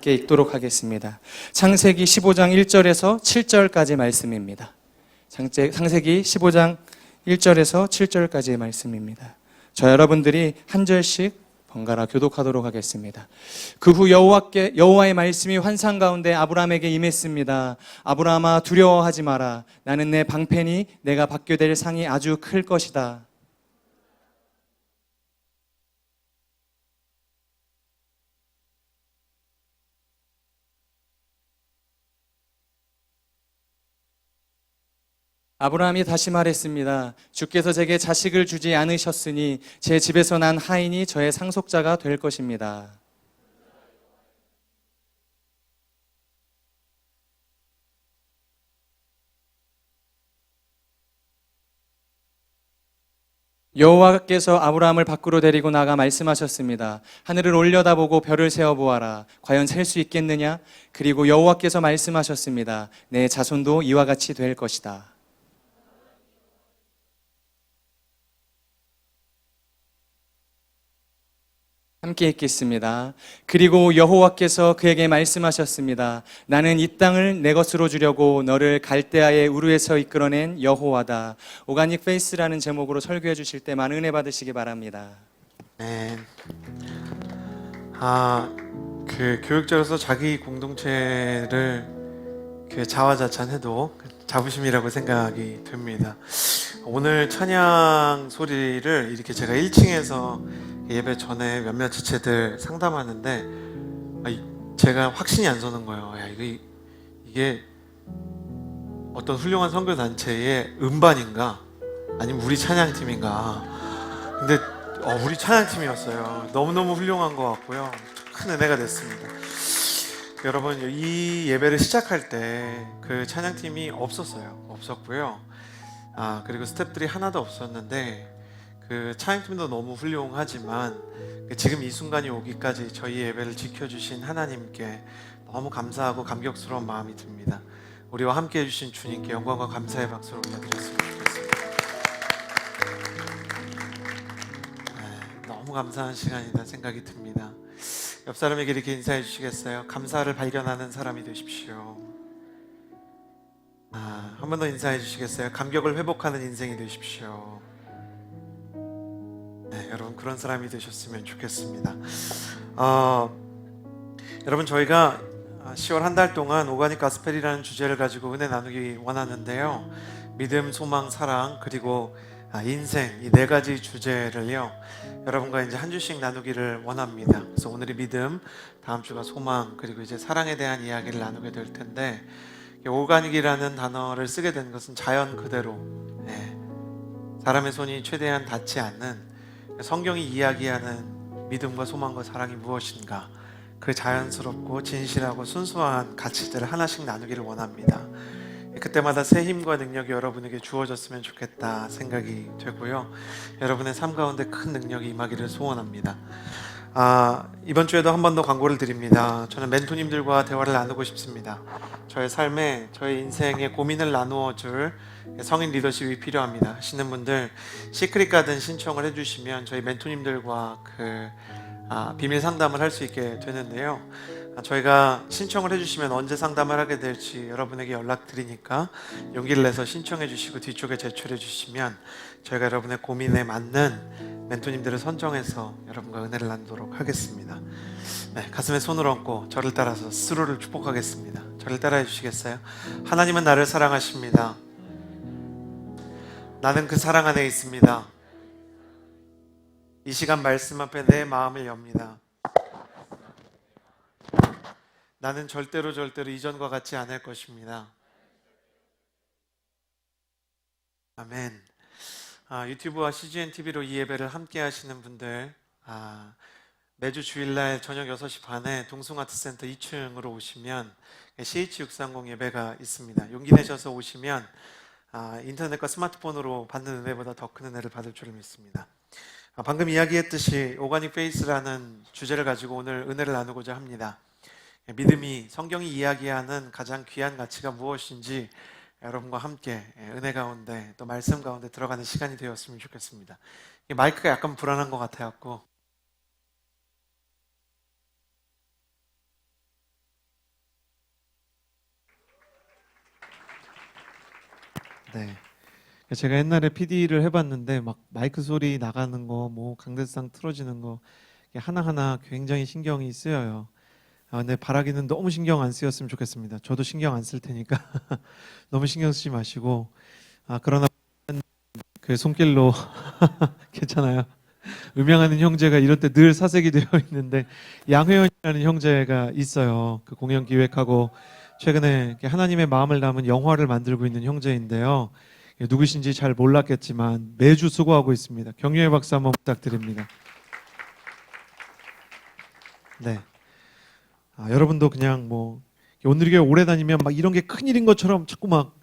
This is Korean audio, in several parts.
함께 읽도록 하겠습니다. 창세기 15장 1절에서 7절까지 말씀입니다. 창세기 15장 1절에서 7절까지의 말씀입니다. 저 여러분들이 한 절씩 번갈아 교독하도록 하겠습니다. 그 후 여호와의 말씀이 환상 가운데 아브라함에게 임했습니다. 아브라함아, 두려워하지 마라. 나는 내 방패니 내가 받게 될 상이 아주 클 것이다. 아브라함이 다시 말했습니다. 주께서 제게 자식을 주지 않으셨으니 제 집에서 난 하인이 저의 상속자가 될 것입니다. 여호와께서 아브라함을 밖으로 데리고 나가 말씀하셨습니다. 하늘을 올려다보고 별을 세어보아라. 과연 셀 수 있겠느냐? 그리고 여호와께서 말씀하셨습니다. 내 자손도 이와 같이 될 것이다. 함께 읽겠습니다. 그리고 여호와께서 그에게 말씀하셨습니다. 나는 이 땅을 내 것으로 주려고 너를 갈대아의 우르에서 이끌어낸 여호와다. 오가닉 페이스라는 제목으로 설교해 주실 때만 은혜 받으시기 바랍니다. 네. 그 교육자로서 자기 공동체를 자화자찬해도 자부심이라고 생각이 듭니다. 오늘 찬양 소리를 이렇게 제가 1층에서 예배 전에 몇몇 지체들 상담하는데 제가 확신이 안 서는 거예요. 야, 이게 어떤 훌륭한 선교단체의 음반인가? 아니면 우리 찬양팀인가? 근데 우리 찬양팀이었어요. 너무너무 훌륭한 것 같고요. 큰 은혜가 됐습니다. 여러분, 이 예배를 시작할 때 그 찬양팀이 없었고요. 그리고 스태프들이 하나도 없었는데 그 찬양팀도 너무 훌륭하지만 지금 이 순간이 오기까지 저희 예배를 지켜주신 하나님께 너무 감사하고 감격스러운 마음이 듭니다. 우리와 함께 해주신 주님께 영광과 감사의 박수를 올려드렸으면 좋겠습니다. 너무 감사한 시간이다 생각이 듭니다. 옆 사람에게 이렇게 인사해 주시겠어요? 감사를 발견하는 사람이 되십시오. 한 번 더 인사해 주시겠어요? 감격을 회복하는 인생이 되십시오. 여러분, 그런 사람이 되셨으면 좋겠습니다. 여러분, 저희가 10월 한 달 동안 오가닉 가스펠이라는 주제를 가지고 은혜 나누기 원하는데요. 믿음, 소망, 사랑, 그리고 인생, 이 네 가지 주제를요, 여러분과 이제 한 주씩 나누기를 원합니다. 그래서 오늘이 믿음, 다음 주가 소망, 그리고 이제 사랑에 대한 이야기를 나누게 될 텐데, 오가닉이라는 단어를 쓰게 된 것은 자연 그대로, 사람의 손이 최대한 닿지 않는 성경이 이야기하는 믿음과 소망과 사랑이 무엇인가, 그 자연스럽고 진실하고 순수한 가치들을 하나씩 나누기를 원합니다. 그때마다 새 힘과 능력이 여러분에게 주어졌으면 좋겠다 생각이 되고요. 여러분의 삶 가운데 큰 능력이 임하기를 소원합니다. 이번 주에도 한 번 더 광고를 드립니다. 저는 멘토님들과 대화를 나누고 싶습니다. 저의 삶에, 저의 인생에 고민을 나누어 줄 성인 리더십이 필요합니다 하시는 분들, 시크릿 가든 신청을 해주시면 저희 멘토님들과 비밀 상담을 할 수 있게 되는데요. 저희가 신청을 해주시면 언제 상담을 하게 될지 여러분에게 연락드리니까 용기를 내서 신청해 주시고 뒤쪽에 제출해 주시면 저희가 여러분의 고민에 맞는 멘토님들을 선정해서 여러분과 은혜를 나누도록 하겠습니다. 가슴에 손을 얹고 저를 따라서 스스로를 축복하겠습니다. 저를 따라해 주시겠어요? 하나님은 나를 사랑하십니다. 나는 그 사랑 안에 있습니다. 이 시간 말씀 앞에 내 마음을 엽니다. 나는 절대로 이전과 같지 않을 것입니다. 아멘. 유튜브와 CGN TV로 이 예배를 함께 하시는 분들, 매주 주일날 저녁 6시 반에 동숭아트센터 2층으로 오시면 CH630 예배가 있습니다. 용기 내셔서 오시면 인터넷과 스마트폰으로 받는 은혜보다 더 큰 은혜를 받을 줄을 믿습니다. 방금 이야기했듯이 오가닉 페이스라는 주제를 가지고 오늘 은혜를 나누고자 합니다. 믿음이, 성경이 이야기하는 가장 귀한 가치가 무엇인지 여러분과 함께 은혜 가운데 또 말씀 가운데 들어가는 시간이 되었으면 좋겠습니다. 마이크가 약간 불안한 것 같아갖고 네. 제가 옛날에 PD를 해봤는데 막 마이크 소리 나가는 거, 뭐 강대상 틀어지는 거 이게 하나하나 굉장히 신경이 쓰여요. 근데 바라기는 너무 신경 안 쓰였으면 좋겠습니다. 저도 신경 안 쓸 테니까 너무 신경 쓰지 마시고. 그러나 그 손길로 괜찮아요. 음향하는 형제가 이럴 때 늘 사색이 되어 있는데 양회원이라는 형제가 있어요. 그 공연 기획하고 최근에 하나님의 마음을 담은 영화를 만들고 있는 형제인데요. 누구신지 잘 몰랐겠지만 매주 수고하고 있습니다. 격려의 박수 한번 부탁드립니다. 네. 여러분도 그냥 뭐 오늘 교회 오래 다니면 막 이런 게 큰일인 것처럼 자꾸 막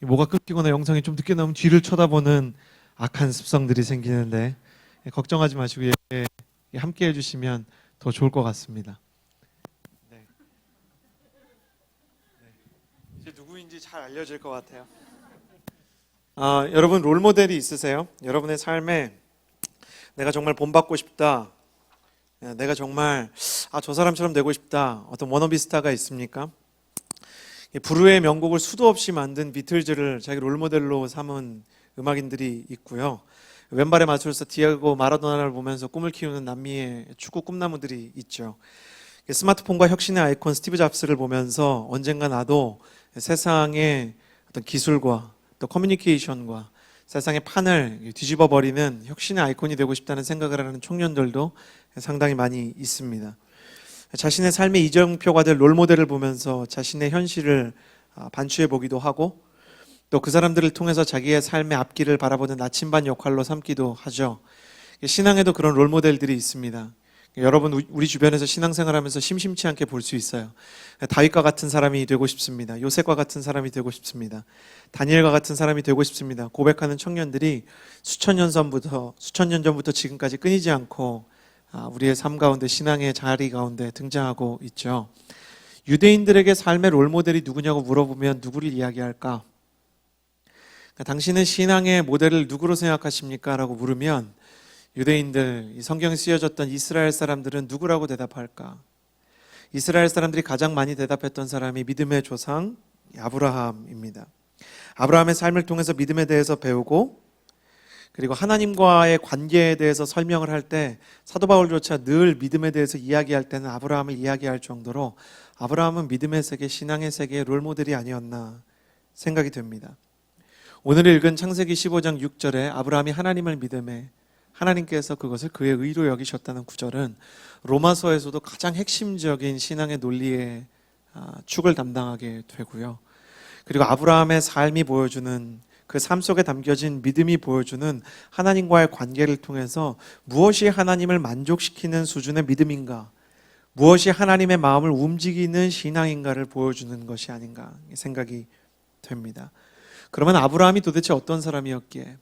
뭐가 끊기거나 영상이 좀 늦게 나오면 뒤를 쳐다보는 악한 습성들이 생기는데 걱정하지 마시고 함께 해주시면 더 좋을 것 같습니다. 네. 이제 누구인지 잘 알려질 것 같아요. 여러분 롤모델이 있으세요? 여러분의 삶에 내가 정말 본받고 싶다. 내가 정말 저 사람처럼 되고 싶다. 어떤 워너비 스타가 있습니까? 불후의 명곡을 수도 없이 만든 비틀즈를 자기 롤모델로 삼은 음악인들이 있고요. 왼발의 마술사 디에고 마라도나를 보면서 꿈을 키우는 남미의 축구 꿈나무들이 있죠. 스마트폰과 혁신의 아이콘 스티브 잡스를 보면서 언젠가 나도 세상의 어떤 기술과 또 커뮤니케이션과 세상의 판을 뒤집어 버리는 혁신의 아이콘이 되고 싶다는 생각을 하는 청년들도 상당히 많이 있습니다. 자신의 삶의 이정표가 될 롤모델을 보면서 자신의 현실을 반추해 보기도 하고 또 그 사람들을 통해서 자기의 삶의 앞길을 바라보는 나침반 역할로 삼기도 하죠. 신앙에도 그런 롤모델들이 있습니다. 여러분 우리 주변에서 신앙생활하면서 심심치 않게 볼 수 있어요. 다윗과 같은 사람이 되고 싶습니다. 요셉과 같은 사람이 되고 싶습니다. 다니엘과 같은 사람이 되고 싶습니다. 고백하는 청년들이 수천 년 전부터 지금까지 끊이지 않고 우리의 삶 가운데 신앙의 자리 가운데 등장하고 있죠. 유대인들에게 삶의 롤모델이 누구냐고 물어보면 누구를 이야기할까? 당신은 신앙의 모델을 누구로 생각하십니까? 라고 물으면 유대인들, 이 성경에 쓰여졌던 이스라엘 사람들은 누구라고 대답할까? 이스라엘 사람들이 가장 많이 대답했던 사람이 믿음의 조상 아브라함입니다. 아브라함의 삶을 통해서 믿음에 대해서 배우고 그리고 하나님과의 관계에 대해서 설명을 할 때 사도 바울조차 늘 믿음에 대해서 이야기할 때는 아브라함을 이야기할 정도로 아브라함은 믿음의 세계, 신앙의 세계의 롤모델이 아니었나 생각이 됩니다. 오늘 읽은 창세기 15장 6절에 아브라함이 하나님을 믿음에 하나님께서 그것을 그의 의로 여기셨다는 구절은 로마서에서도 가장 핵심적인 신앙의 논리의 축을 담당하게 되고요. 그리고 아브라함의 삶이 보여주는 그 삶 속에 담겨진 믿음이 보여주는 하나님과의 관계를 통해서 무엇이 하나님을 만족시키는 수준의 믿음인가, 무엇이 하나님의 마음을 움직이는 신앙인가를 보여주는 것이 아닌가 생각이 됩니다. 그러면 아브라함이 도대체 어떤 사람이었기에,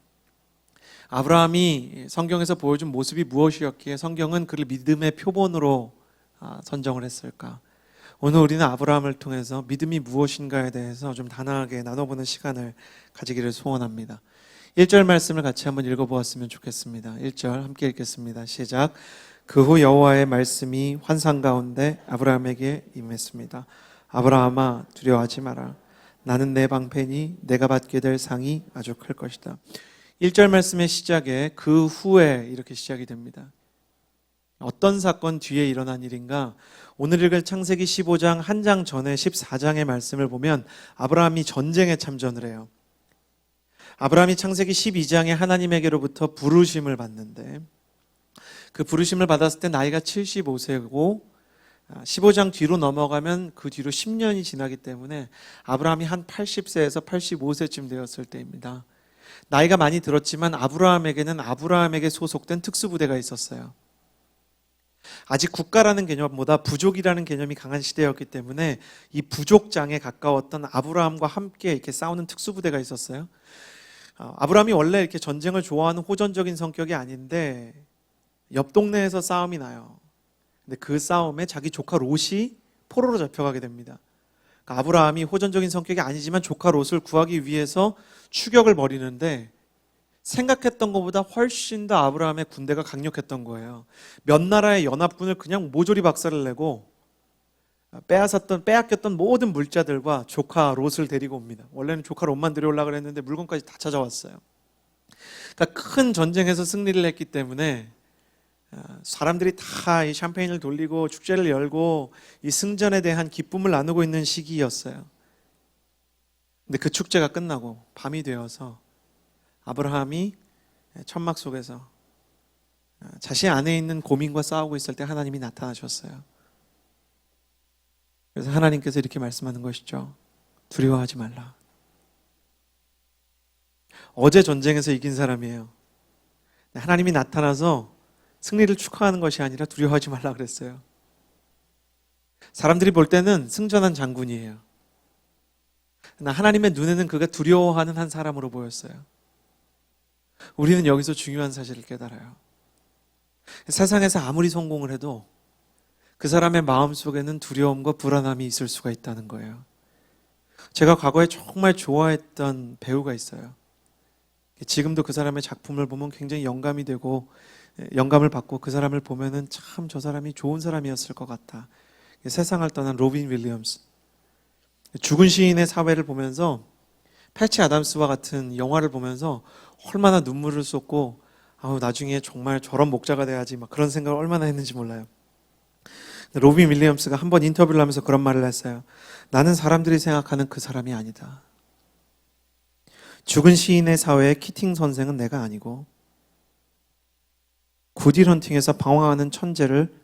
아브라함이 성경에서 보여준 모습이 무엇이었기에 성경은 그를 믿음의 표본으로 선정을 했을까? 오늘 우리는 아브라함을 통해서 믿음이 무엇인가에 대해서 좀 단아하게 나눠보는 시간을 가지기를 소원합니다. 1절 말씀을 같이 한번 읽어보았으면 좋겠습니다. 1절 함께 읽겠습니다. 시작. 그 후 여호와의 말씀이 환상 가운데 아브라함에게 임했습니다. 아브라함아 두려워하지 마라. 나는 내 방패니 내가 받게 될 상이 아주 클 것이다. 1절 말씀의 시작에 그 후에 이렇게 시작이 됩니다. 어떤 사건 뒤에 일어난 일인가? 오늘 읽을 창세기 15장 한 장 전에 14장의 말씀을 보면 아브라함이 전쟁에 참전을 해요. 아브라함이 창세기 12장에 하나님에게로부터 부르심을 받는데 그 부르심을 받았을 때 나이가 75세고 15장 뒤로 넘어가면 그 뒤로 10년이 지나기 때문에 아브라함이 한 80세에서 85세쯤 되었을 때입니다. 나이가 많이 들었지만 아브라함에게는 아브라함에게 소속된 특수부대가 있었어요. 아직 국가라는 개념보다 부족이라는 개념이 강한 시대였기 때문에 이 부족장에 가까웠던 아브라함과 함께 이렇게 싸우는 특수부대가 있었어요. 아브라함이 원래 이렇게 전쟁을 좋아하는 호전적인 성격이 아닌데 옆 동네에서 싸움이 나요. 근데 그 싸움에 자기 조카 롯이 포로로 잡혀가게 됩니다. 그러니까 아브라함이 호전적인 성격이 아니지만 조카 롯을 구하기 위해서 추격을 벌이는데 생각했던 것보다 훨씬 더 아브라함의 군대가 강력했던 거예요. 몇 나라의 연합군을 그냥 모조리 박살을 내고 빼앗겼던 모든 물자들과 조카 롯을 데리고 옵니다. 원래는 조카 롯만 데려오려고 그랬는데 물건까지 다 찾아왔어요. 그러니까 큰 전쟁에서 승리를 했기 때문에 사람들이 다 이 샴페인을 돌리고 축제를 열고 이 승전에 대한 기쁨을 나누고 있는 시기였어요. 근데 그 축제가 끝나고 밤이 되어서 아브라함이 천막 속에서 자신 안에 있는 고민과 싸우고 있을 때 하나님이 나타나셨어요. 그래서 하나님께서 이렇게 말씀하는 것이죠. 두려워하지 말라. 어제 전쟁에서 이긴 사람이에요. 하나님이 나타나서 승리를 축하하는 것이 아니라 두려워하지 말라 그랬어요. 사람들이 볼 때는 승전한 장군이에요. 그러나 하나님의 눈에는 그가 두려워하는 한 사람으로 보였어요. 우리는 여기서 중요한 사실을 깨달아요. 세상에서 아무리 성공을 해도 그 사람의 마음속에는 두려움과 불안함이 있을 수가 있다는 거예요. 제가 과거에 정말 좋아했던 배우가 있어요. 지금도 그 사람의 작품을 보면 굉장히 영감이 되고 영감을 받고 그 사람을 보면은 참 저 사람이 좋은 사람이었을 것 같다. 세상을 떠난 로빈 윌리엄스. 죽은 시인의 사회를 보면서 패치 아담스와 같은 영화를 보면서 얼마나 눈물을 쏟고 나중에 정말 저런 목자가 돼야지 막 그런 생각을 얼마나 했는지 몰라요. 로빈 윌리엄스가 한 번 인터뷰를 하면서 그런 말을 했어요. 나는 사람들이 생각하는 그 사람이 아니다. 죽은 시인의 사회의 키팅 선생은 내가 아니고 구딜 헌팅에서 방황하는 천재를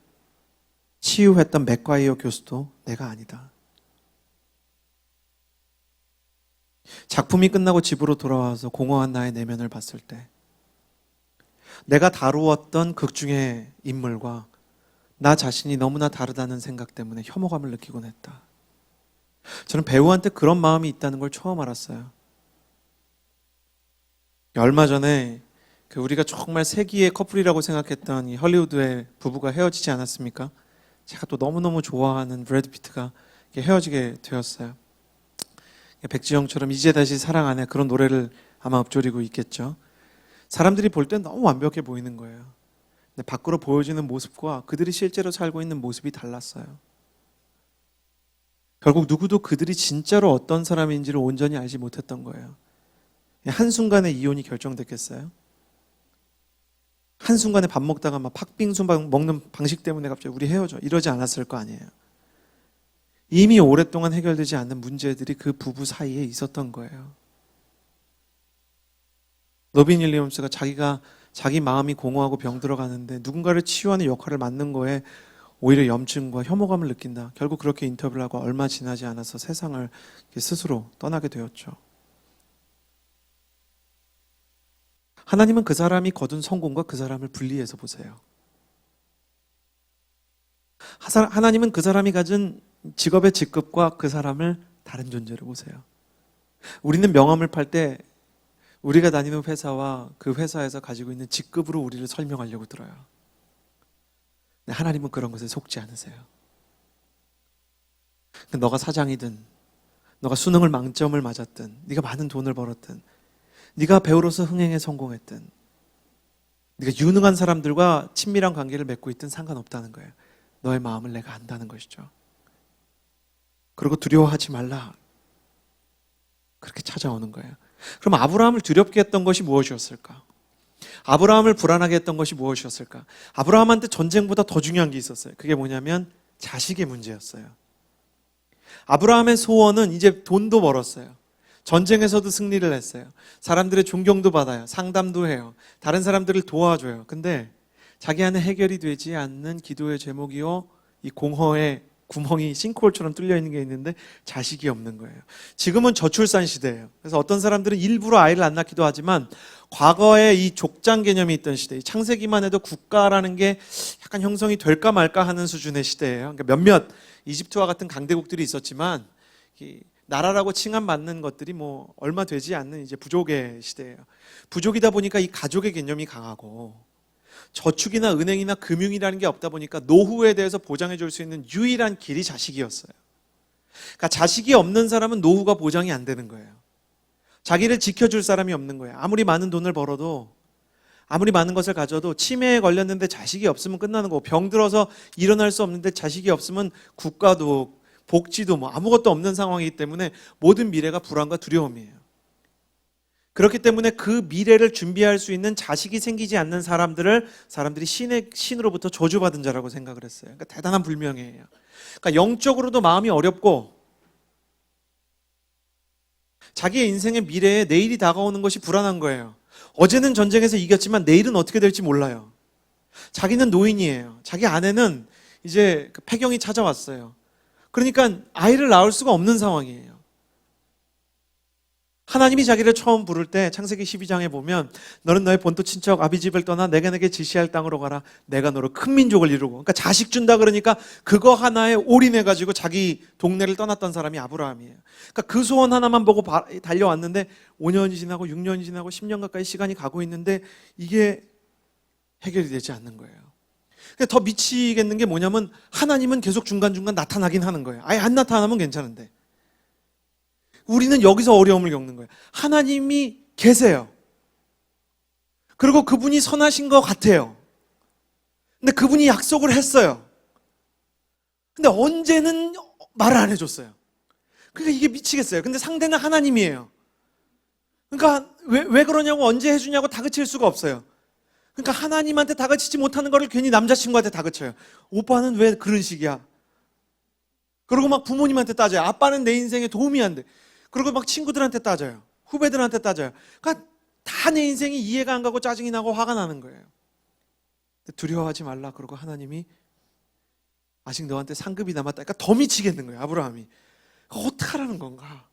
치유했던 맥과이어 교수도 내가 아니다. 작품이 끝나고 집으로 돌아와서 공허한 나의 내면을 봤을 때 내가 다루었던 극 중의 인물과 나 자신이 너무나 다르다는 생각 때문에 혐오감을 느끼곤 했다. 저는 배우한테 그런 마음이 있다는 걸 처음 알았어요. 얼마 전에 우리가 정말 세기의 커플이라고 생각했던 이 헐리우드의 부부가 헤어지지 않았습니까? 제가 또 너무너무 좋아하는 브래드 피트가 헤어지게 되었어요. 백지영처럼 이제 다시 사랑 안 해 그런 노래를 아마 읊조리고 있겠죠. 사람들이 볼 땐 너무 완벽해 보이는 거예요. 근데 밖으로 보여지는 모습과 그들이 실제로 살고 있는 모습이 달랐어요. 결국 누구도 그들이 진짜로 어떤 사람인지를 온전히 알지 못했던 거예요. 한순간에 이혼이 결정됐겠어요? 한순간에 밥 먹다가 막 팥빙수 먹는 방식 때문에 갑자기 우리 헤어져 이러지 않았을 거 아니에요. 이미 오랫동안 해결되지 않는 문제들이 그 부부 사이에 있었던 거예요. 로빈 윌리엄스가 자기 마음이 공허하고 병들어가는데 누군가를 치유하는 역할을 맡는 거에 오히려 염증과 혐오감을 느낀다. 결국 그렇게 인터뷰를 하고 얼마 지나지 않아서 세상을 스스로 떠나게 되었죠. 하나님은 그 사람이 거둔 성공과 그 사람을 분리해서 보세요. 하나님은 그 사람이 가진 직업의 직급과 그 사람을 다른 존재로 보세요. 우리는 명함을 팔 때 우리가 다니는 회사와 그 회사에서 가지고 있는 직급으로 우리를 설명하려고 들어요. 하나님은 그런 것에 속지 않으세요. 너가 사장이든 너가 수능을 만점을 맞았든 네가 많은 돈을 벌었든 네가 배우로서 흥행에 성공했든 네가 유능한 사람들과 친밀한 관계를 맺고 있든 상관없다는 거예요. 너의 마음을 내가 안다는 것이죠. 그리고 두려워하지 말라. 그렇게 찾아오는 거예요. 그럼 아브라함을 두렵게 했던 것이 무엇이었을까? 아브라함을 불안하게 했던 것이 무엇이었을까? 아브라함한테 전쟁보다 더 중요한 게 있었어요. 그게 뭐냐면 자식의 문제였어요. 아브라함의 소원은 이제 돈도 벌었어요. 전쟁에서도 승리를 했어요. 사람들의 존경도 받아요. 상담도 해요. 다른 사람들을 도와줘요. 근데 자기 안에 해결이 되지 않는 기도의 제목이요, 이 공허의 구멍이 싱크홀처럼 뚫려 있는 게 있는데 자식이 없는 거예요. 지금은 저출산 시대예요. 그래서 어떤 사람들은 일부러 아이를 안 낳기도 하지만 과거에 이 족장 개념이 있던 시대, 창세기만 해도 국가라는 게 약간 형성이 될까 말까 하는 수준의 시대예요. 그러니까 몇몇 이집트와 같은 강대국들이 있었지만 나라라고 칭함받는 것들이 뭐 얼마 되지 않는 이제 부족의 시대예요. 부족이다 보니까 이 가족의 개념이 강하고 저축이나 은행이나 금융이라는 게 없다 보니까 노후에 대해서 보장해 줄 수 있는 유일한 길이 자식이었어요. 그러니까 자식이 없는 사람은 노후가 보장이 안 되는 거예요. 자기를 지켜줄 사람이 없는 거예요. 아무리 많은 돈을 벌어도, 아무리 많은 것을 가져도 치매에 걸렸는데 자식이 없으면 끝나는 거고, 병 들어서 일어날 수 없는데 자식이 없으면 국가도 복지도 뭐 아무것도 없는 상황이기 때문에 모든 미래가 불안과 두려움이에요. 그렇기 때문에 그 미래를 준비할 수 있는 자식이 생기지 않는 사람들이 신으로부터 저주받은 자라고 생각을 했어요. 그러니까 대단한 불명예예요. 그러니까 영적으로도 마음이 어렵고 자기의 인생의 미래에 내일이 다가오는 것이 불안한 거예요. 어제는 전쟁에서 이겼지만 내일은 어떻게 될지 몰라요. 자기는 노인이에요. 자기 아내는 이제 폐경이 찾아왔어요. 그러니까 아이를 낳을 수가 없는 상황이에요. 하나님이 자기를 처음 부를 때 창세기 12장에 보면 너는 너의 본토 친척 아비 집을 떠나 내게 지시할 땅으로 가라. 내가 너로 큰 민족을 이루고. 그러니까 자식 준다 그러니까 그거 하나에 올인해가지고 자기 동네를 떠났던 사람이 아브라함이에요. 그러니까 그 소원 하나만 보고 달려왔는데 5년이 지나고 6년이 지나고 10년 가까이 시간이 가고 있는데 이게 해결이 되지 않는 거예요. 더 미치겠는 게 뭐냐면 하나님은 계속 중간중간 나타나긴 하는 거예요. 아예 안 나타나면 괜찮은데 우리는 여기서 어려움을 겪는 거예요. 하나님이 계세요. 그리고 그분이 선하신 것 같아요. 근데 그분이 약속을 했어요. 근데 언제는 말을 안 해줬어요. 그러니까 이게 미치겠어요. 근데 상대는 하나님이에요. 그러니까 왜 그러냐고 언제 해주냐고 다그칠 수가 없어요. 그러니까 하나님한테 다그치지 못하는 거를 괜히 남자친구한테 다그쳐요. 오빠는 왜 그런 식이야? 그리고 막 부모님한테 따져요. 아빠는 내 인생에 도움이 안 돼. 그리고 막 친구들한테 따져요. 후배들한테 따져요. 그러니까 다 내 인생이 이해가 안 가고 짜증이 나고 화가 나는 거예요. 두려워하지 말라. 그러고 하나님이 아직 너한테 상급이 남았다. 그러니까 더 미치겠는 거예요. 아브라함이. 어떡하라는 건가?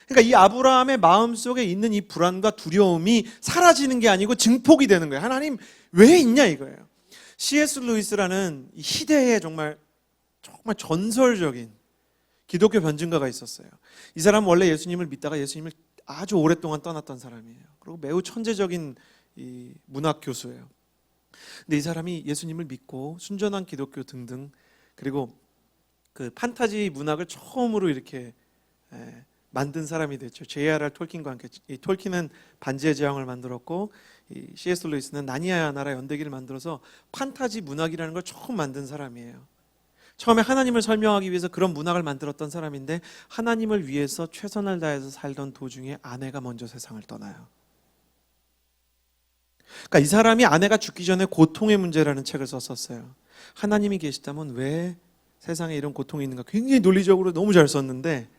그러니까 이 아브라함의 마음속에 있는 이 불안과 두려움이 사라지는 게 아니고 증폭이 되는 거예요. 하나님 왜 있냐 이거예요. C.S. 루이스라는 이 시대의 정말 전설적인 기독교 변증가가 있었어요. 이 사람은 원래 예수님을 믿다가 예수님을 아주 오랫동안 떠났던 사람이에요. 그리고 매우 천재적인 이 문학 교수예요. 근데 이 사람이 예수님을 믿고 순전한 기독교 등등 그리고 그 판타지 문학을 처음으로 이렇게 만든 사람이 됐죠. J.R.R. 톨킨과 함께. 이 톨킨은 반지의 제왕을 만들었고 이 C.S. 루이스는 나니아 나라 연대기를 만들어서 판타지 문학이라는 걸 처음 만든 사람이에요. 처음에 하나님을 설명하기 위해서 그런 문학을 만들었던 사람인데 하나님을 위해서 최선을 다해서 살던 도중에 아내가 먼저 세상을 떠나요. 그러니까 이 사람이 아내가 죽기 전에 고통의 문제라는 책을 썼었어요. 하나님이 계시다면 왜 세상에 이런 고통이 있는가 굉장히 논리적으로 너무 잘 썼는데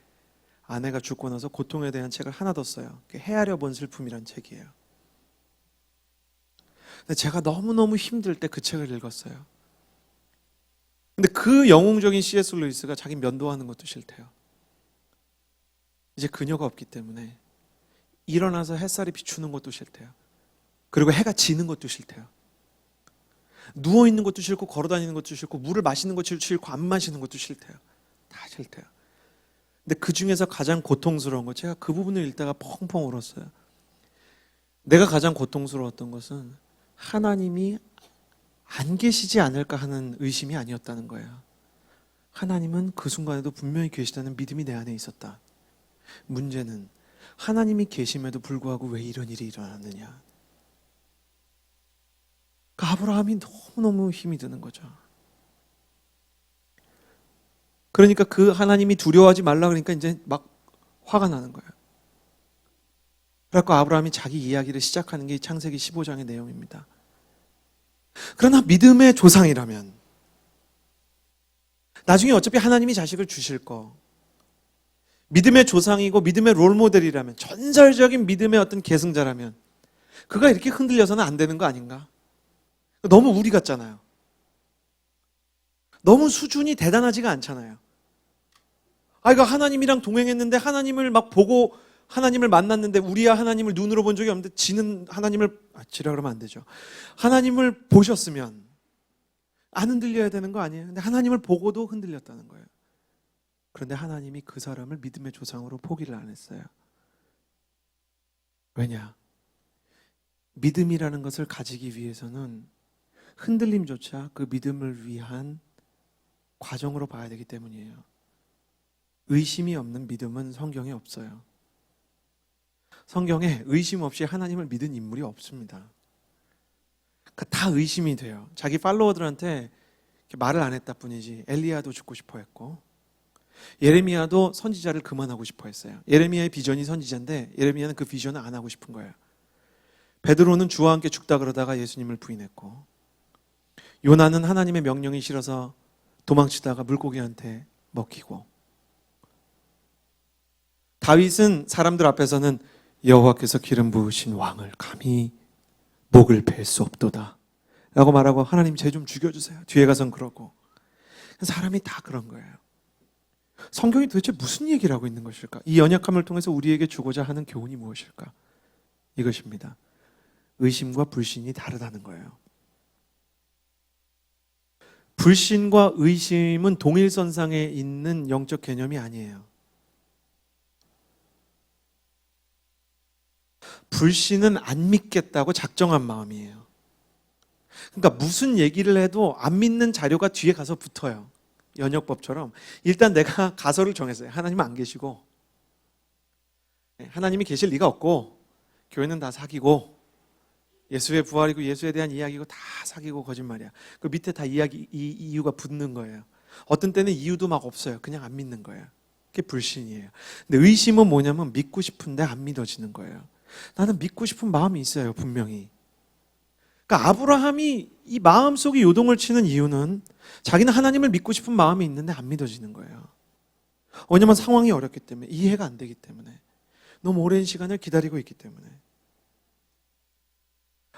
아내가 죽고 나서 고통에 대한 책을 하나 더 써요. 헤아려 본 슬픔이란 책이에요. 근데 제가 너무너무 힘들 때 그 책을 읽었어요. 근데 그 영웅적인 C.S. 루이스가 자기 면도하는 것도 싫대요. 이제 그녀가 없기 때문에 일어나서 햇살이 비추는 것도 싫대요. 그리고 해가 지는 것도 싫대요. 누워있는 것도 싫고 걸어다니는 것도 싫고 물을 마시는 것도 싫고 안 마시는 것도 싫대요. 다 싫대요. 근데 그 중에서 가장 고통스러운 거 제가 그 부분을 읽다가 펑펑 울었어요. 내가 가장 고통스러웠던 것은 하나님이 안 계시지 않을까 하는 의심이 아니었다는 거예요. 하나님은 그 순간에도 분명히 계시다는 믿음이 내 안에 있었다. 문제는 하나님이 계심에도 불구하고 왜 이런 일이 일어났느냐. 그 아브라함이 너무너무 힘이 드는 거죠. 그러니까 그 하나님이 두려워하지 말라 그러니까 이제 막 화가 나는 거예요. 그래서 아브라함이 자기 이야기를 시작하는 게 창세기 15장의 내용입니다. 그러나 믿음의 조상이라면 나중에 어차피 하나님이 자식을 주실 거 믿음의 조상이고 믿음의 롤모델이라면 전설적인 믿음의 어떤 계승자라면 그가 이렇게 흔들려서는 안 되는 거 아닌가? 너무 우리 같잖아요. 너무 수준이 대단하지가 않잖아요. 이거 하나님이랑 동행했는데 하나님을 막 보고 하나님을 만났는데 우리야 하나님을 눈으로 본 적이 없는데 지는 하나님을 지라 그러면 안 되죠. 하나님을 보셨으면 안 흔들려야 되는 거 아니에요? 근데 하나님을 보고도 흔들렸다는 거예요. 그런데 하나님이 그 사람을 믿음의 조상으로 포기를 안 했어요. 왜냐? 믿음이라는 것을 가지기 위해서는 흔들림조차 그 믿음을 위한 과정으로 봐야 되기 때문이에요. 의심이 없는 믿음은 성경에 없어요. 성경에 의심 없이 하나님을 믿은 인물이 없습니다. 그러니까 다 의심이 돼요. 자기 팔로워들한테 말을 안 했다 뿐이지 엘리야도 죽고 싶어 했고 예레미야도 선지자를 그만하고 싶어 했어요. 예레미야의 비전이 선지자인데 예레미야는 그 비전을 안 하고 싶은 거예요. 베드로는 주와 함께 죽다 그러다가 예수님을 부인했고 요나는 하나님의 명령이 싫어서 도망치다가 물고기한테 먹히고 다윗은 사람들 앞에서는 여호와께서 기름 부으신 왕을 감히 목을 벨 수 없도다 라고 말하고 하나님 쟤 좀 죽여주세요. 뒤에 가선 그러고 사람이 다 그런 거예요. 성경이 도대체 무슨 얘기를 하고 있는 것일까? 이 연약함을 통해서 우리에게 주고자 하는 교훈이 무엇일까? 이것입니다. 의심과 불신이 다르다는 거예요. 불신과 의심은 동일선상에 있는 영적 개념이 아니에요. 불신은 안 믿겠다고 작정한 마음이에요. 그러니까 무슨 얘기를 해도 안 믿는 자료가 뒤에 가서 붙어요. 연역법처럼 일단 내가 가설을 정했어요. 하나님은 안 계시고 하나님이 계실 리가 없고 교회는 다 사기고 예수의 부활이고 예수에 대한 이야기고 다 사기고 거짓말이야. 그 밑에 다 이유가 붙는 거예요. 어떤 때는 이유도 막 없어요. 그냥 안 믿는 거예요. 그게 불신이에요. 근데 의심은 뭐냐면 믿고 싶은데 안 믿어지는 거예요. 나는 믿고 싶은 마음이 있어요. 분명히. 그러니까 아브라함이 이 마음속에 요동을 치는 이유는 자기는 하나님을 믿고 싶은 마음이 있는데 안 믿어지는 거예요. 왜냐면 상황이 어렵기 때문에, 이해가 안 되기 때문에, 너무 오랜 시간을 기다리고 있기 때문에.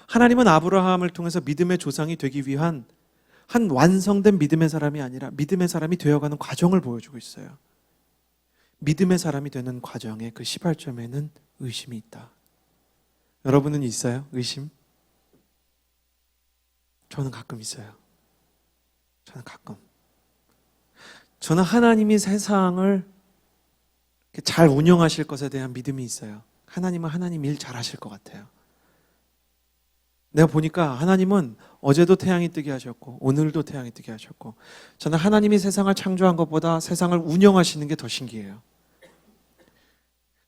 하나님은 아브라함을 통해서 믿음의 조상이 되기 위한 한 완성된 믿음의 사람이 아니라 믿음의 사람이 되어가는 과정을 보여주고 있어요. 믿음의 사람이 되는 과정의 그 시발점에는 의심이 있다. 여러분은 있어요? 의심? 저는 가끔 있어요. 저는 가끔. 저는 하나님이 세상을 잘 운영하실 것에 대한 믿음이 있어요. 하나님은 하나님 일 잘하실 것 같아요. 내가 보니까 하나님은 어제도 태양이 뜨게 하셨고 오늘도 태양이 뜨게 하셨고 저는 하나님이 세상을 창조한 것보다 세상을 운영하시는 게 더 신기해요.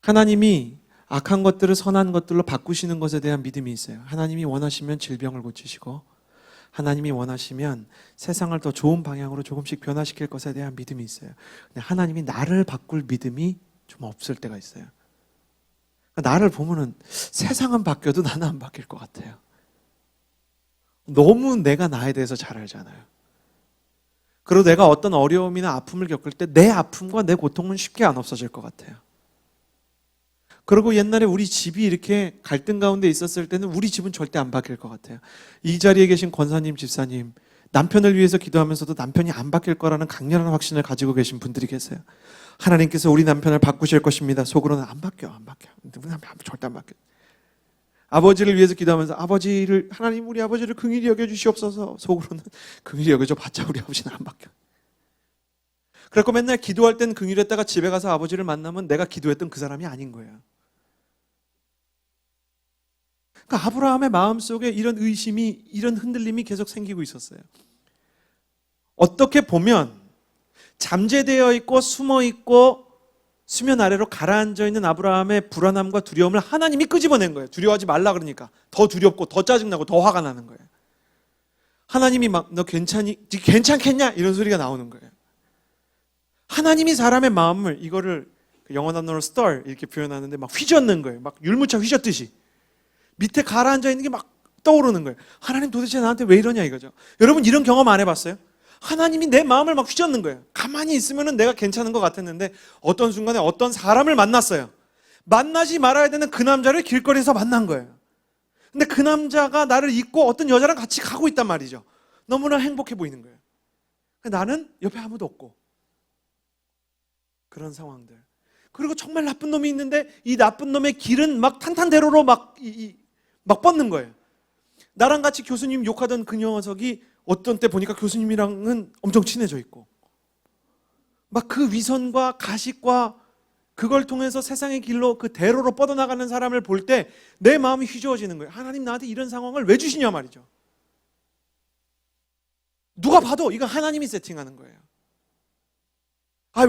하나님이 악한 것들을 선한 것들로 바꾸시는 것에 대한 믿음이 있어요. 하나님이 원하시면 질병을 고치시고 하나님이 원하시면 세상을 더 좋은 방향으로 조금씩 변화시킬 것에 대한 믿음이 있어요. 근데 하나님이 나를 바꿀 믿음이 좀 없을 때가 있어요. 나를 보면은 세상은 바뀌어도 나는 안 바뀔 것 같아요. 너무 내가 나에 대해서 잘 알잖아요. 그리고 내가 어떤 어려움이나 아픔을 겪을 때 내 아픔과 내 고통은 쉽게 안 없어질 것 같아요. 그리고 옛날에 우리 집이 이렇게 갈등 가운데 있었을 때는 우리 집은 절대 안 바뀔 것 같아요. 이 자리에 계신 권사님, 집사님, 남편을 위해서 기도하면서도 남편이 안 바뀔 거라는 강렬한 확신을 가지고 계신 분들이 계세요. 하나님께서 우리 남편을 바꾸실 것입니다. 속으로는 안 바뀌어. 우리 남편 절대 안 바뀌어. 아버지를 위해서 기도하면서 하나님 우리 아버지를 긍휼히 여겨주시옵소서. 속으로는 긍휼히 여겨줘 봤자 우리 아버지는 안 바뀌어. 그래서 맨날 기도할 땐 긍휼했다가 집에 가서 아버지를 만나면 내가 기도했던 그 사람이 아닌 거예요. 그러니까 아브라함의 마음속에 이런 의심이, 이런 흔들림이 계속 생기고 있었어요. 어떻게 보면 잠재되어 있고 숨어 있고 수면 아래로 가라앉아 있는 아브라함의 불안함과 두려움을 하나님이 끄집어낸 거예요. 두려워하지 말라 그러니까 더 두렵고 더 짜증나고 더 화가 나는 거예요. 하나님이 막 너 괜찮겠냐? 이런 소리가 나오는 거예요. 하나님이 사람의 마음을, 이거를 영어 단어로 stir 이렇게 표현하는데 막 휘젓는 거예요. 막 율무차 휘젓듯이 밑에 가라앉아 있는 게 막 떠오르는 거예요. 하나님 도대체 나한테 왜 이러냐 이거죠. 여러분 이런 경험 안 해봤어요? 하나님이 내 마음을 막 휘젓는 거예요. 가만히 있으면 내가 괜찮은 것 같았는데 어떤 순간에 어떤 사람을 만났어요. 만나지 말아야 되는 그 남자를 길거리에서 만난 거예요. 근데 그 남자가 나를 잊고 어떤 여자랑 같이 가고 있단 말이죠. 너무나 행복해 보이는 거예요. 나는 옆에 아무도 없고 그런 상황들. 그리고 정말 나쁜 놈이 있는데 이 나쁜 놈의 길은 막 탄탄대로로 막 뻗는 거예요. 나랑 같이 교수님 욕하던 그 녀석이 어떤 때 보니까 교수님이랑은 엄청 친해져 있고 막 그 위선과 가식과 그걸 통해서 세상의 길로 그 대로로 뻗어나가는 사람을 볼 때 내 마음이 휘저어지는 거예요. 하나님 나한테 이런 상황을 왜 주시냐 말이죠. 누가 봐도 이거 하나님이 세팅하는 거예요.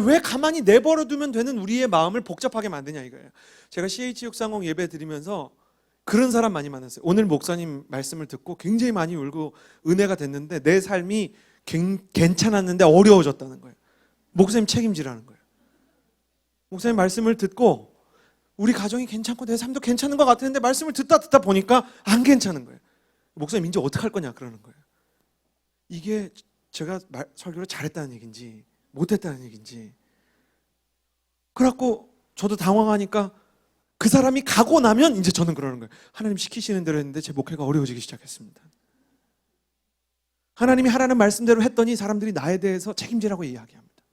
왜 가만히 내버려 두면 되는 우리의 마음을 복잡하게 만드냐 이거예요. 제가 CH630 예배 드리면서 그런 사람 많이 만났어요. 오늘 목사님 말씀을 듣고 굉장히 많이 울고 은혜가 됐는데 내 삶이 괜찮았는데 어려워졌다는 거예요. 목사님 책임지라는 거예요. 목사님 말씀을 듣고 우리 가정이 괜찮고 내 삶도 괜찮은 것 같았는데 말씀을 듣다 보니까 안 괜찮은 거예요. 목사님 이제 어떡할 거냐 그러는 거예요. 이게 제가 설교를 잘했다는 얘기인지 못했다는 얘기인지. 그래갖고 저도 당황하니까 그 사람이 가고 나면 이제 저는 그러는 거예요. 하나님 시키시는 대로 했는데 제 목회가 어려워지기 시작했습니다. 하나님이 하라는 말씀대로 했더니 사람들이 나에 대해서 책임지라고 이야기합니다.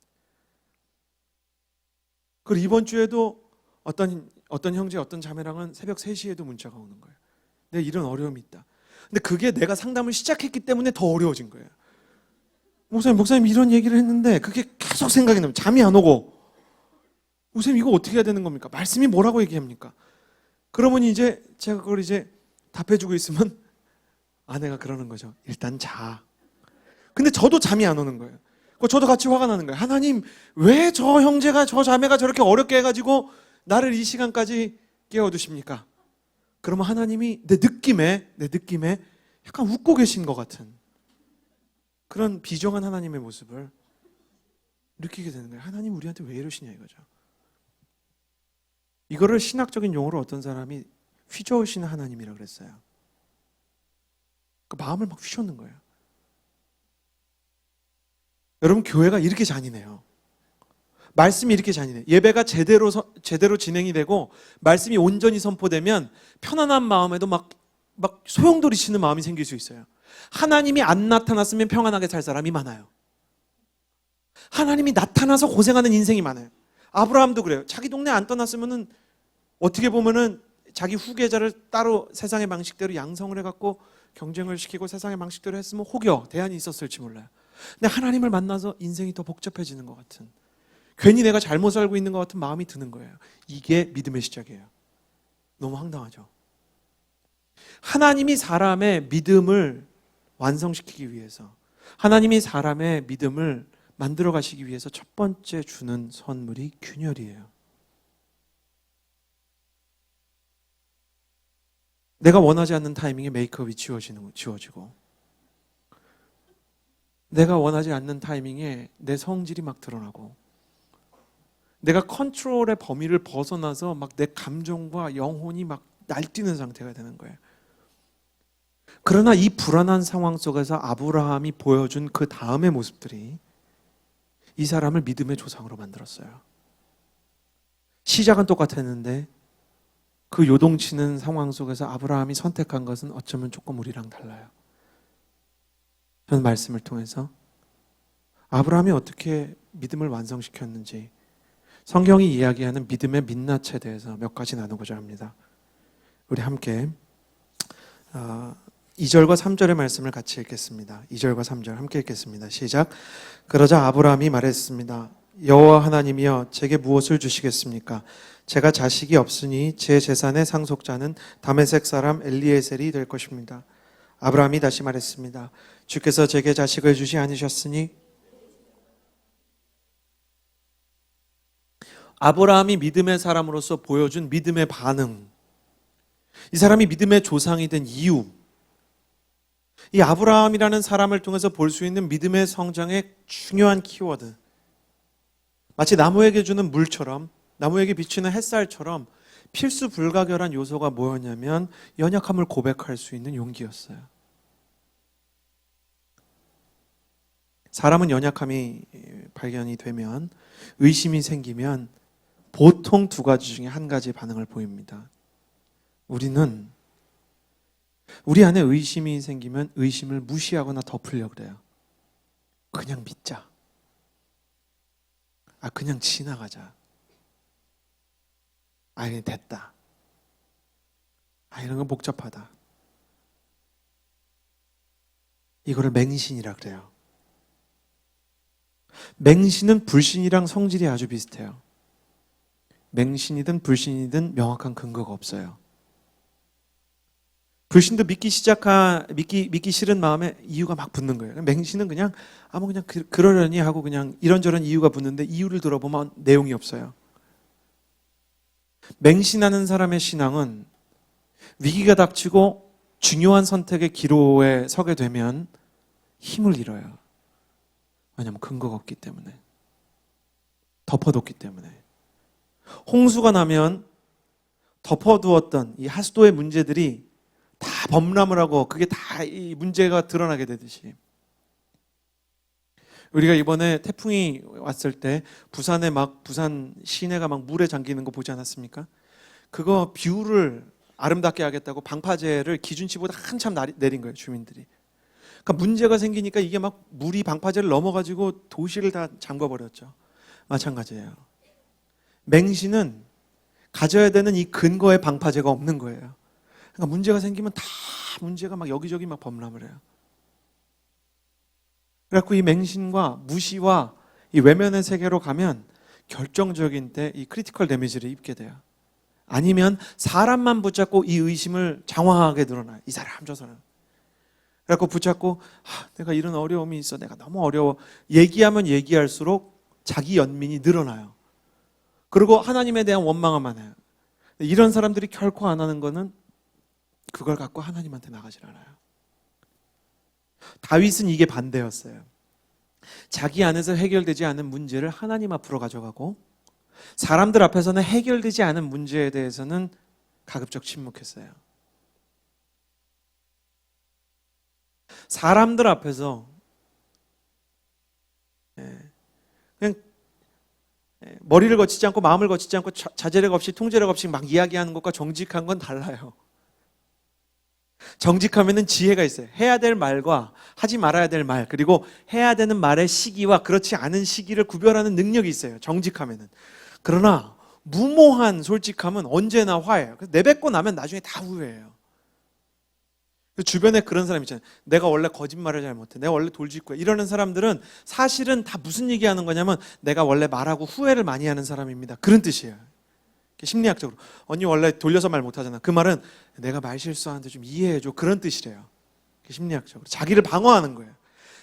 그리고 이번 주에도 어떤 형제, 어떤 자매랑은 새벽 3시에도 문자가 오는 거예요. 내 이런 어려움이 있다. 근데 그게 내가 상담을 시작했기 때문에 더 어려워진 거예요. 목사님 이런 얘기를 했는데 그게 계속 생각이 나면 잠이 안 오고, 목사님 이거 어떻게 해야 되는 겁니까? 말씀이 뭐라고 얘기합니까? 그러면 이제 제가 그걸 이제 답해주고 있으면 아내가 그러는 거죠. 일단 자. 근데 저도 잠이 안 오는 거예요. 저도 같이 화가 나는 거예요. 하나님, 왜 저 형제가, 저 자매가 저렇게 어렵게 해가지고 나를 이 시간까지 깨워두십니까? 그러면 하나님이 내 느낌에 약간 웃고 계신 것 같은 그런 비정한 하나님의 모습을 느끼게 되는 거예요. 하나님 우리한테 왜 이러시냐 이거죠. 이거를 신학적인 용어로 어떤 사람이 휘저으시는 하나님이라고 그랬어요. 그 마음을 막 휘젓는 거예요. 여러분, 교회가 이렇게 잔인해요. 말씀이 이렇게 잔인해요. 예배가 제대로 진행이 되고 말씀이 온전히 선포되면 편안한 마음에도 막 소용돌이치는 마음이 생길 수 있어요. 하나님이 안 나타났으면 평안하게 살 사람이 많아요. 하나님이 나타나서 고생하는 인생이 많아요. 아브라함도 그래요. 자기 동네 안 떠났으면은 어떻게 보면은 자기 후계자를 따로 세상의 방식대로 양성을 해갖고 경쟁을 시키고 세상의 방식대로 했으면 혹여 대안이 있었을지 몰라요. 근데 하나님을 만나서 인생이 더 복잡해지는 것 같은, 괜히 내가 잘못 살고 있는 것 같은 마음이 드는 거예요. 이게 믿음의 시작이에요. 너무 황당하죠. 하나님이 사람의 믿음을 완성시키기 위해서, 하나님이 사람의 믿음을 만들어 가시기 위해서 첫 번째 주는 선물이 균열이에요. 내가 원하지 않는 타이밍에 메이크업이 지워지고, 내가 원하지 않는 타이밍에 내 성질이 막 드러나고, 내가 컨트롤의 범위를 벗어나서 막 내 감정과 영혼이 막 날뛰는 상태가 되는 거예요. 그러나 이 불안한 상황 속에서 아브라함이 보여준 그 다음의 모습들이 이 사람을 믿음의 조상으로 만들었어요. 시작은 똑같았는데 그 요동치는 상황 속에서 아브라함이 선택한 것은 어쩌면 조금 우리랑 달라요. 저는 말씀을 통해서 아브라함이 어떻게 믿음을 완성시켰는지, 성경이 이야기하는 믿음의 민낯에 대해서 몇 가지 나누고자 합니다. 우리 함께 2절과 3절의 말씀을 같이 읽겠습니다. 2절과 3절 함께 읽겠습니다. 시작. 그러자 아브라함이 말했습니다. 여호와 하나님이여, 제게 무엇을 주시겠습니까? 제가 자식이 없으니 제 재산의 상속자는 다메섹 사람 엘리에셀이 될 것입니다. 아브라함이 다시 말했습니다. 주께서 제게 자식을 주시 않으셨으니. 아브라함이 믿음의 사람으로서 보여준 믿음의 반응, 이 사람이 믿음의 조상이 된 이유, 이 아브라함이라는 사람을 통해서 볼 수 있는 믿음의 성장의 중요한 키워드, 마치 나무에게 주는 물처럼, 나무에게 비치는 햇살처럼 필수 불가결한 요소가 뭐였냐면 연약함을 고백할 수 있는 용기였어요. 사람은 연약함이 발견이 되면, 의심이 생기면 보통 두 가지 중에 한 가지 반응을 보입니다. 우리는 우리 안에 의심이 생기면 의심을 무시하거나 덮으려고 그래요. 그냥 믿자. 그냥 지나가자. 그냥 됐다. 이런 건 복잡하다. 이거를 맹신이라 그래요. 맹신은 불신이랑 성질이 아주 비슷해요. 맹신이든 불신이든 명확한 근거가 없어요. 불신도 믿기 싫은 마음에 이유가 막 붙는 거예요. 맹신은 그냥 그러려니 하고 그냥 이런저런 이유가 붙는데 이유를 들어보면 내용이 없어요. 맹신하는 사람의 신앙은 위기가 닥치고 중요한 선택의 기로에 서게 되면 힘을 잃어요. 왜냐하면 근거가 없기 때문에, 덮어뒀기 때문에. 홍수가 나면 덮어두었던 이 하수도의 문제들이 다 범람을 하고 그게 다 이 문제가 드러나게 되듯이, 우리가 이번에 태풍이 왔을 때 부산에 막 부산 시내가 막 물에 잠기는 거 보지 않았습니까? 그거 뷰를 아름답게 하겠다고 방파제를 기준치보다 한참 내린 거예요, 주민들이. 그러니까 문제가 생기니까 이게 막 물이 방파제를 넘어가지고 도시를 다 잠궈버렸죠. 마찬가지예요. 맹신은 가져야 되는 이 근거의 방파제가 없는 거예요. 그러니까 문제가 생기면 다 문제가 막 여기저기 막 범람을 해요. 그래갖고 이 맹신과 무시와 이 외면의 세계로 가면 결정적인 때 이 크리티컬 데미지를 입게 돼요. 아니면 사람만 붙잡고 이 의심을 장황하게 드러나요. 이 사람 저 사람. 그래갖고 붙잡고 내가 이런 어려움이 있어, 내가 너무 어려워. 얘기하면 얘기할수록 자기 연민이 늘어나요. 그리고 하나님에 대한 원망을 많아요. 이런 사람들이 결코 안 하는 거는 그걸 갖고 하나님한테 나가질 않아요. 다윗은 이게 반대였어요. 자기 안에서 해결되지 않은 문제를 하나님 앞으로 가져가고, 사람들 앞에서는 해결되지 않은 문제에 대해서는 가급적 침묵했어요. 사람들 앞에서 그냥 머리를 거치지 않고 마음을 거치지 않고 자제력 없이 통제력 없이 막 이야기하는 것과 정직한 건 달라요. 정직하면은 지혜가 있어요. 해야 될 말과 하지 말아야 될 말, 그리고 해야 되는 말의 시기와 그렇지 않은 시기를 구별하는 능력이 있어요, 정직하면은. 그러나 무모한 솔직함은 언제나 화해요. 내뱉고 나면 나중에 다 후회해요. 주변에 그런 사람 있잖아요. 내가 원래 거짓말을 잘 못해, 내가 원래 돌직구야, 이러는 사람들은 사실은 다 무슨 얘기하는 거냐면 내가 원래 말하고 후회를 많이 하는 사람입니다, 그런 뜻이에요. 심리학적으로. 언니 원래 돌려서 말 못하잖아. 그 말은 내가 말 실수하는데 좀 이해해줘, 그런 뜻이래요. 심리학적으로 자기를 방어하는 거예요.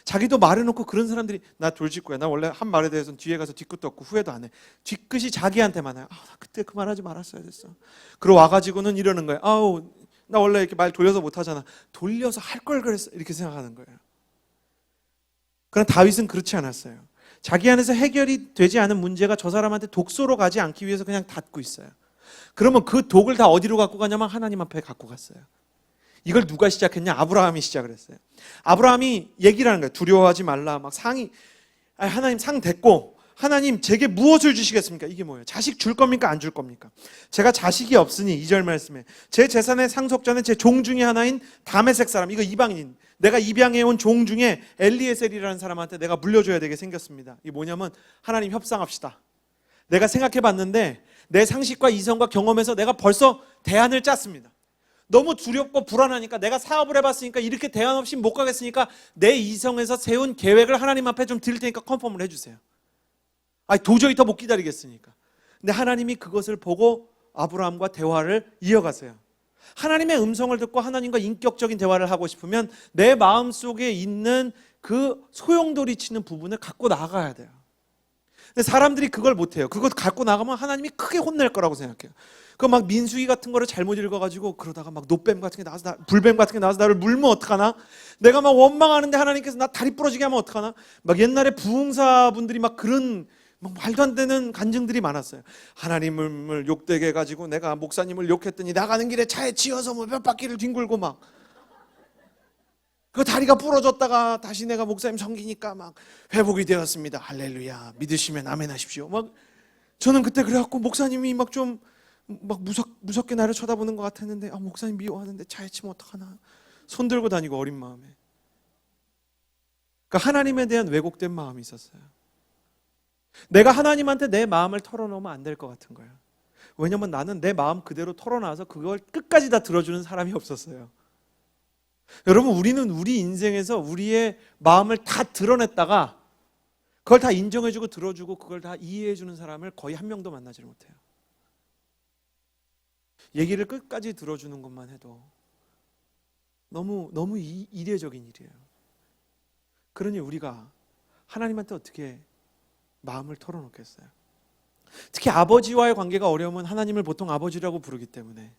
자기도 말해놓고 그런 사람들이 나 돌직구야, 나 원래 한 말에 대해서는 뒤에 가서 뒤끝도 없고 후회도 안 해. 뒤끝이 자기한테만 해요. 나 그때 그 말 하지 말았어야 됐어. 그러고 와가지고는 이러는 거예요. 나 원래 이렇게 말 돌려서 못하잖아. 돌려서 할 걸 그랬어, 이렇게 생각하는 거예요. 그러나 다윗은 그렇지 않았어요. 자기 안에서 해결이 되지 않은 문제가 저 사람한테 독소로 가지 않기 위해서 그냥 닫고 있어요. 그러면 그 독을 다 어디로 갖고 가냐면 하나님 앞에 갖고 갔어요. 이걸 누가 시작했냐? 아브라함이 시작을 했어요. 아브라함이 얘기를 하는 거예요. 두려워하지 말라. 막 하나님 상 됐고, 하나님 제게 무엇을 주시겠습니까? 이게 뭐예요? 자식 줄 겁니까? 안 줄 겁니까? 제가 자식이 없으니 2절 말씀에 제 재산의 상속자는 제 종 중에 하나인 다메섹 사람, 이거 이방인, 내가 입양해 온 종 중에 엘리에셀이라는 사람한테 내가 물려줘야 되게 생겼습니다. 이게 뭐냐면 하나님 협상합시다. 내가 생각해 봤는데 내 상식과 이성과 경험에서 내가 벌써 대안을 짰습니다. 너무 두렵고 불안하니까, 내가 사업을 해봤으니까 이렇게 대안 없이 못 가겠으니까 내 이성에서 세운 계획을 하나님 앞에 좀 드릴 테니까 컨펌을 해주세요. 도저히 더 못 기다리겠으니까. 근데 하나님이 그것을 보고 아브라함과 대화를 이어가세요. 하나님의 음성을 듣고 하나님과 인격적인 대화를 하고 싶으면 내 마음속에 있는 그 소용돌이치는 부분을 갖고 나가야 돼요. 근데 사람들이 그걸 못해요. 그거 갖고 나가면 하나님이 크게 혼낼 거라고 생각해요. 그 막 민수기 같은 거를 잘못 읽어가지고 그러다가 막 노뱀 같은 게 나와서 불뱀 같은 게 나와서 나를 물면 어떡하나? 내가 막 원망하는데 하나님께서 나 다리 부러지게 하면 어떡하나? 막 옛날에 부흥사분들이 막 그런 막 말도 안 되는 간증들이 많았어요. 하나님을 욕되게 해가지고 내가 목사님을 욕했더니 나가는 길에 차에 치여서 뭐 몇 바퀴를 뒹굴고 막 그 다리가 부러졌다가 다시 내가 목사님 섬기니까 막 회복이 되었습니다. 할렐루야. 믿으시면 아멘 하십시오. 막 저는 그때 그래갖고 목사님이 막 좀 막 무섭게 나를 쳐다보는 것 같았는데, 목사님 미워하는데 차에 치면 어떡하나? 손 들고 다니고 어린 마음에. 그러니까 하나님에 대한 왜곡된 마음이 있었어요. 내가 하나님한테 내 마음을 털어놓으면 안 될 것 같은 거예요. 왜냐면 나는 내 마음 그대로 털어놔서 그걸 끝까지 다 들어주는 사람이 없었어요. 여러분, 우리는 우리 인생에서 우리의 마음을 다 드러냈다가 그걸 다 인정해주고 들어주고 그걸 다 이해해주는 사람을 거의 한 명도 만나지 못해요. 얘기를 끝까지 들어주는 것만 해도 너무 이례적인 일이에요. 그러니 우리가 하나님한테 어떻게 마음을 털어놓겠어요? 특히 아버지와의 관계가 어려우면 하나님을 보통 아버지라고 부르기 때문에,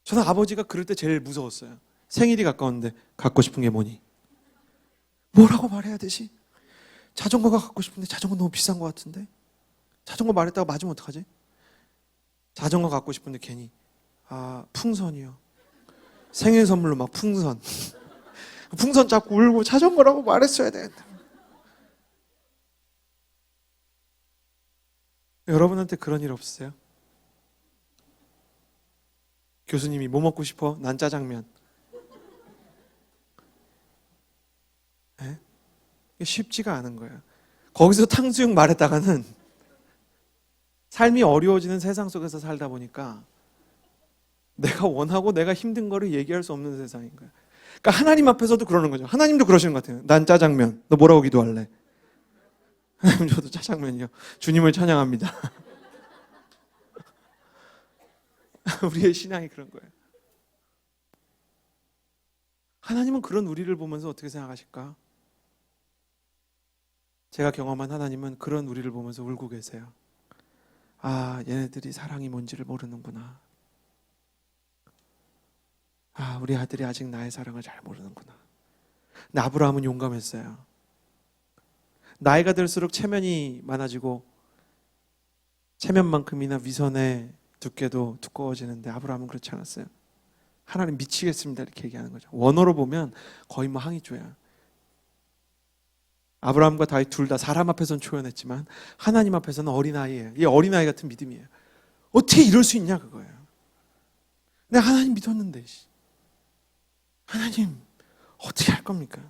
저는 아버지가 그럴 때 제일 무서웠어요. 생일이 가까웠는데 갖고 싶은 게 뭐니? 뭐라고 말해야 되지? 자전거가 갖고 싶은데 자전거 너무 비싼 것 같은데? 자전거 말했다가 맞으면 어떡하지? 자전거 갖고 싶은데 괜히 풍선이요. 생일 선물로 막 풍선. 풍선 잡고 울고 자전거라고 말했어야 되는데. 여러분한테 그런 일 없으세요? 교수님이 뭐 먹고 싶어? 난 짜장면. 네? 이게 쉽지가 않은 거예요. 거기서 탕수육 말했다가는 삶이 어려워지는 세상 속에서 살다 보니까 내가 원하고 내가 힘든 거를 얘기할 수 없는 세상인 거예요. 그러니까 하나님 앞에서도 그러는 거죠. 하나님도 그러시는 것 같아요. 난 짜장면. 너 뭐라고 기도할래? 하나님 저도 짜장면이요. 주님을 찬양합니다. 우리의 신앙이 그런 거예요. 하나님은 그런 우리를 보면서 어떻게 생각하실까? 제가 경험한 하나님은 그런 우리를 보면서 울고 계세요. 얘네들이 사랑이 뭔지를 모르는구나. 우리 아들이 아직 나의 사랑을 잘 모르는구나. 근데 아브라함은 용감했어요. 나이가 들수록 체면이 많아지고 체면만큼이나 위선의 두께도 두꺼워지는데 아브라함은 그렇지 않았어요. 하나님 미치겠습니다 이렇게 얘기하는 거죠. 원어로 보면 거의 뭐 항의조야. 아브라함과 다윗 둘 다 사람 앞에서는 초연했지만 하나님 앞에서는 어린아이예요. 이 어린아이 같은 믿음이에요. 어떻게 이럴 수 있냐 그거예요. 내가 하나님 믿었는데 하나님 어떻게 할 겁니까?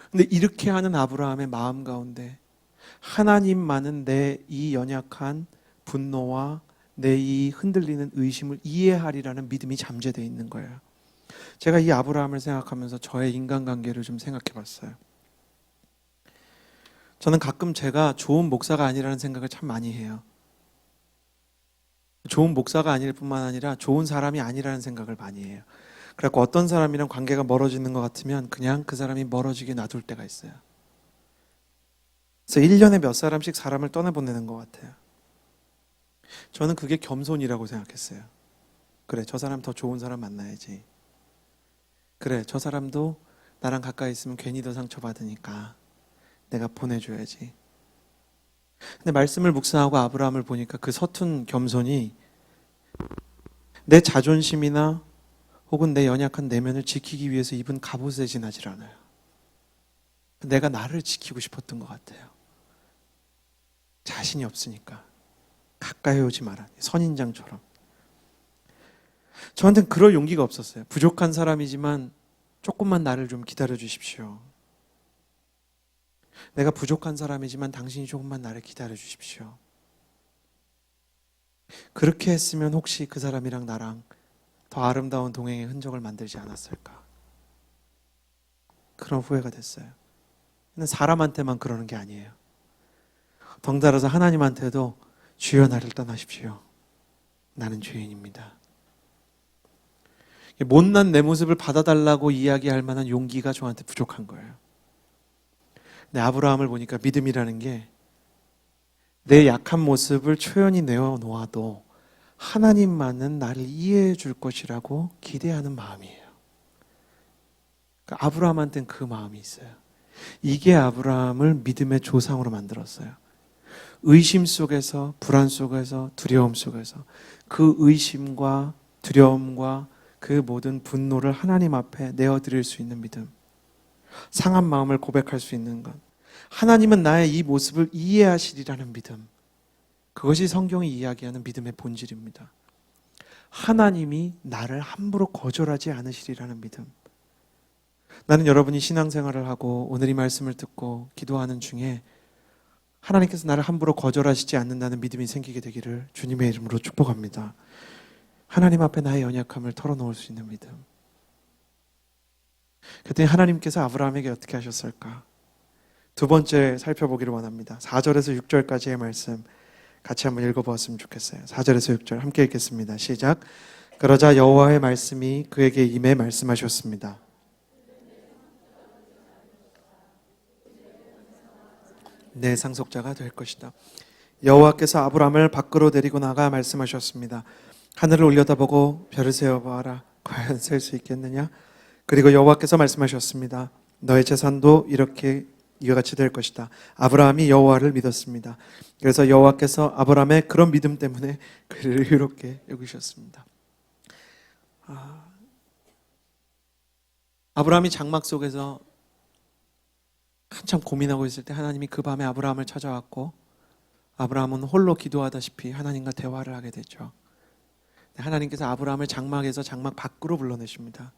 근데 이렇게 하는 아브라함의 마음 가운데 하나님만은 내 이 연약한 분노와 내 이 흔들리는 의심을 이해하리라는 믿음이 잠재되어 있는 거예요. 제가 이 아브라함을 생각하면서 저의 인간관계를 좀 생각해 봤어요. 저는 가끔 제가 좋은 목사가 아니라는 생각을 참 많이 해요. 좋은 목사가 아닐 뿐만 아니라 좋은 사람이 아니라는 생각을 많이 해요. 그래서 어떤 사람이랑 관계가 멀어지는 것 같으면 그냥 그 사람이 멀어지게 놔둘 때가 있어요. 그래서 1년에 몇 사람씩 사람을 떠나보내는 것 같아요. 저는 그게 겸손이라고 생각했어요. 그래, 저 사람 더 좋은 사람 만나야지. 그래, 저 사람도 나랑 가까이 있으면 괜히 더 상처받으니까 내가 보내줘야지. 근데 말씀을 묵상하고 아브라함을 보니까 그 서툰 겸손이 내 자존심이나 혹은 내 연약한 내면을 지키기 위해서 입은 갑옷에 지나질 않아요. 내가 나를 지키고 싶었던 것 같아요. 자신이 없으니까 가까이 오지 마라. 선인장처럼. 저한테는 그럴 용기가 없었어요. 부족한 사람이지만 조금만 나를 좀 기다려 주십시오. 내가 부족한 사람이지만 당신이 조금만 나를 기다려 주십시오. 그렇게 했으면 혹시 그 사람이랑 나랑 더 아름다운 동행의 흔적을 만들지 않았을까? 그런 후회가 됐어요. 근데 사람한테만 그러는 게 아니에요. 덩달아서 하나님한테도 주여 나를 떠나십시오. 나는 죄인입니다. 못난 내 모습을 받아달라고 이야기할 만한 용기가 저한테 부족한 거예요. 근데 아브라함을 보니까 믿음이라는 게 내 약한 모습을 초연히 내어놓아도 하나님만은 나를 이해해 줄 것이라고 기대하는 마음이에요. 그러니까 아브라함한테는 그 마음이 있어요. 이게 아브라함을 믿음의 조상으로 만들었어요. 의심 속에서, 불안 속에서, 두려움 속에서 그 의심과 두려움과 그 모든 분노를 하나님 앞에 내어드릴 수 있는 믿음, 상한 마음을 고백할 수 있는 것, 하나님은 나의 이 모습을 이해하시리라는 믿음, 그것이 성경이 이야기하는 믿음의 본질입니다. 하나님이 나를 함부로 거절하지 않으시리라는 믿음. 나는 여러분이 신앙생활을 하고 오늘 이 말씀을 듣고 기도하는 중에 하나님께서 나를 함부로 거절하시지 않는다는 믿음이 생기게 되기를 주님의 이름으로 축복합니다. 하나님 앞에 나의 연약함을 털어놓을 수 있는 믿음. 그랬더니 하나님께서 아브라함에게 어떻게 하셨을까? 두 번째 살펴보기를 원합니다. 4절에서 6절까지의 말씀 같이 한번 읽어보았으면 좋겠어요. 4절에서 6절 함께 읽겠습니다. 시작. 그러자 여호와의 말씀이 그에게 임해 말씀하셨습니다. 내 상속자가 될 것이다. 여호와께서 아브라함을 밖으로 데리고 나가 말씀하셨습니다. 하늘을 올려다보고 별을 세어보아라. 과연 셀 수 있겠느냐? 그리고 여호와께서 말씀하셨습니다. 너의 재산도 이렇게 이와 같이 될 것이다. 아브라함이 여호와를 믿었습니다. 그래서 여호와께서 아브라함의 그런 믿음 때문에 그를 의롭게 여기셨습니다. 아브라함이 장막 속에서 한참 고민하고 있을 때 하나님이 그 밤에 아브라함을 찾아왔고 아브라함은 홀로 기도하다시피 하나님과 대화를 하게 되죠. 하나님께서 아브라함을 장막에서 장막 밖으로 불러내십니다.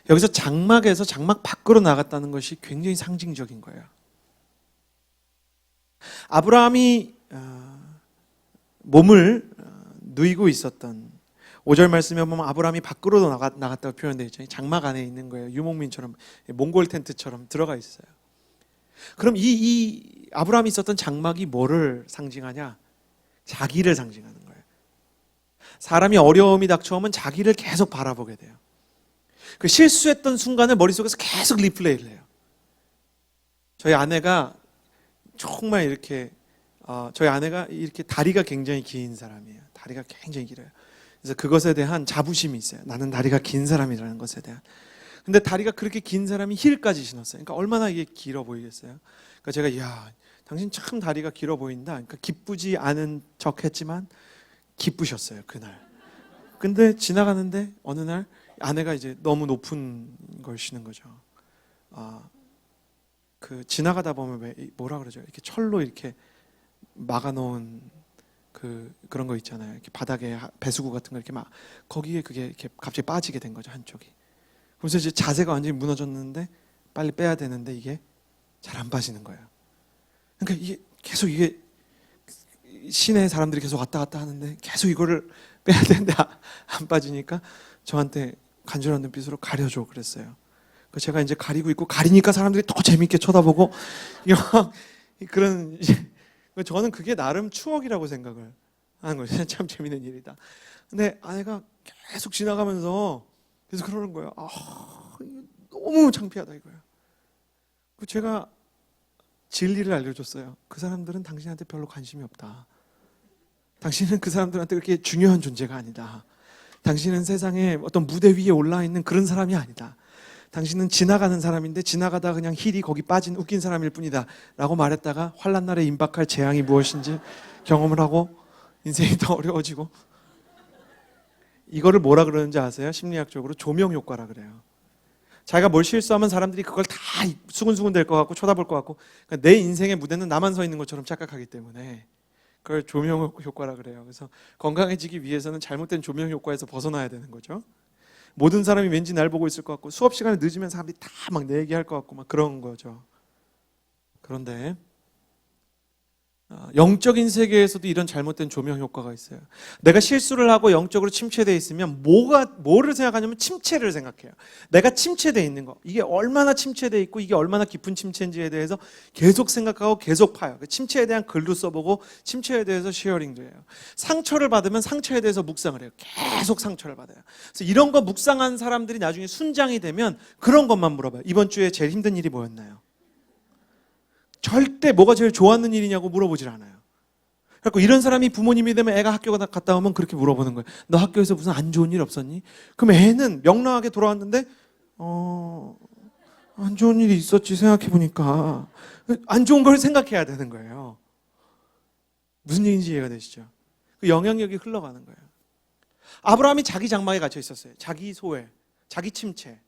여기서 장막에서 장막 밖으로 나갔다는 것이 굉장히 상징적인 거예요. 아브라함이 몸을 누이고 있었던 5절 말씀에 보면 아브라함이 밖으로 나갔다고 표현되어 있죠. 장막 안에 있는 거예요. 유목민처럼 몽골 텐트처럼 들어가 있어요. 그럼 이 아브라함이 있었던 장막이 뭐를 상징하냐? 자기를 상징하는 거예요. 사람이 어려움이 닥쳐오면 자기를 계속 바라보게 돼요. 그 실수했던 순간을 머릿속에서 계속 리플레이를 해요. 저희 아내가 정말 이렇게 저희 아내가 이렇게 다리가 굉장히 긴 사람이에요. 다리가 굉장히 길어요. 그래서 그것에 대한 자부심이 있어요. 나는 다리가 긴 사람이라는 것에 대한. 근데 다리가 그렇게 긴 사람이 힐까지 신었어요. 그러니까 얼마나 이게 길어 보이겠어요. 그러니까 제가 야, 당신 참 다리가 길어 보인다. 그러니까 기쁘지 않은 척했지만 기쁘셨어요 그날. 근데 지나가는데 어느 날 아내가 이제 너무 높은 걸 신은 거죠. 그 지나가다 보면 왜 뭐라 그러죠? 이렇게 철로 이렇게 막아놓은 그런 거 있잖아요. 이렇게 바닥에 배수구 같은 거 이렇게 막 거기에 그게 이렇게 갑자기 빠지게 된 거죠 한쪽이. 그래서 이제 자세가 완전히 무너졌는데 빨리 빼야 되는데 이게 잘 안 빠지는 거예요. 그러니까 이게 계속 이게 시내 사람들이 계속 왔다 갔다 하는데 계속 이거를 빼야 되는데 안 빠지니까 저한테 간절한 눈빛으로 가려줘 그랬어요. 그 제가 이제 가리고 있고 가리니까 사람들이 더 재밌게 쳐다보고 그런 저는 그게 나름 추억이라고 생각을 하는 거예요. 참 재밌는 일이다. 근데 아내가 계속 지나가면서 계속 그러는 거예요. 너무 창피하다 이거예요. 제가 진리를 알려줬어요. 그 사람들은 당신한테 별로 관심이 없다. 당신은 그 사람들한테 그렇게 중요한 존재가 아니다. 당신은 세상에 어떤 무대 위에 올라 있는 그런 사람이 아니다. 당신은 지나가는 사람인데 지나가다 그냥 힐이 거기 빠진 웃긴 사람일 뿐이다 라고 말했다가 환난 날에 임박할 재앙이 무엇인지 경험을 하고 인생이 더 어려워지고, 이거를 뭐라 그러는지 아세요? 심리학적으로 조명 효과라 그래요. 자기가 뭘 실수하면 사람들이 그걸 다 수근수근 될 것 같고 쳐다볼 것 같고, 그러니까 내 인생의 무대는 나만 서 있는 것처럼 착각하기 때문에 그걸 조명 효과라 그래요. 그래서 건강해지기 위해서는 잘못된 조명 효과에서 벗어나야 되는 거죠. 모든 사람이 왠지 날 보고 있을 것 같고 수업 시간에 늦으면 사람들이 다 막 내 얘기할 것 같고 막 그런 거죠. 그런데 영적인 세계에서도 이런 잘못된 조명 효과가 있어요. 내가 실수를 하고 영적으로 침체되어 있으면 뭐를 생각하냐면 침체를 생각해요. 내가 침체되어 있는 거, 이게 얼마나 침체되어 있고 이게 얼마나 깊은 침체인지에 대해서 계속 생각하고 계속 파요. 그 침체에 대한 글도 써보고 침체에 대해서 쉐어링도 해요. 상처를 받으면 상처에 대해서 묵상을 해요. 계속 상처를 받아요. 그래서 이런 거 묵상한 사람들이 나중에 순장이 되면 그런 것만 물어봐요. 이번 주에 제일 힘든 일이 뭐였나요? 절대 뭐가 제일 좋았는 일이냐고 물어보질 않아요. 그래서 이런 사람이 부모님이 되면 애가 학교 갔다 오면 그렇게 물어보는 거예요. 너 학교에서 무슨 안 좋은 일 없었니? 그럼 애는 명랑하게 돌아왔는데 안 좋은 일이 있었지 생각해보니까. 안 좋은 걸 생각해야 되는 거예요. 무슨 얘기인지 이해가 되시죠? 그 영향력이 흘러가는 거예요. 아브라함이 자기 장막에 갇혀 있었어요. 자기 소외, 자기 침체,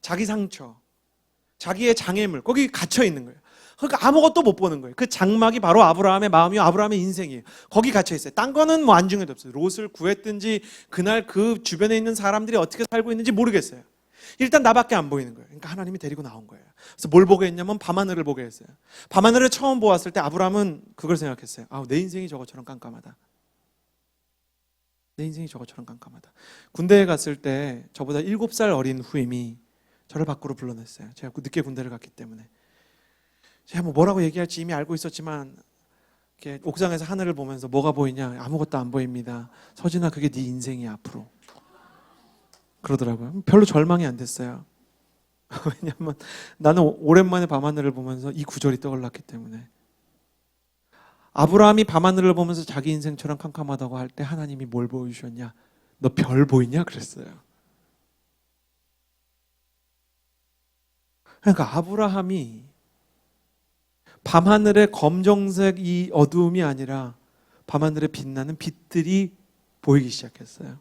자기 상처, 자기의 장애물, 거기 갇혀 있는 거예요. 그러니까 아무것도 못 보는 거예요. 그 장막이 바로 아브라함의 마음이요, 아브라함의 인생이에요. 거기 갇혀 있어요. 딴 거는 뭐 안중에도 없어요. 롯을 구했든지 그날 그 주변에 있는 사람들이 어떻게 살고 있는지 모르겠어요. 일단 나밖에 안 보이는 거예요. 그러니까 하나님이 데리고 나온 거예요. 그래서 뭘 보게 했냐면 밤하늘을 보게 했어요. 밤하늘을 처음 보았을 때 아브라함은 그걸 생각했어요. 내 인생이 저것처럼 깜깜하다. 내 인생이 저것처럼 깜깜하다. 군대에 갔을 때 저보다 7살 어린 후임이 저를 밖으로 불러냈어요. 제가 늦게 군대를 갔기 때문에. 제가 뭐라고 얘기할지 이미 알고 있었지만 이렇게 옥상에서 하늘을 보면서 뭐가 보이냐? 아무것도 안 보입니다. 서진아, 그게 네 인생이야 앞으로. 그러더라고요. 별로 절망이 안 됐어요. 왜냐하면 나는 오랜만에 밤하늘을 보면서 이 구절이 떠올랐기 때문에. 아브라함이 밤하늘을 보면서 자기 인생처럼 캄캄하다고 할 때 하나님이 뭘 보여주셨냐? 너 별 보이냐? 그랬어요. 그러니까 아브라함이 밤하늘의 검정색 이 어두움이 아니라 밤하늘에 빛나는 빛들이 보이기 시작했어요.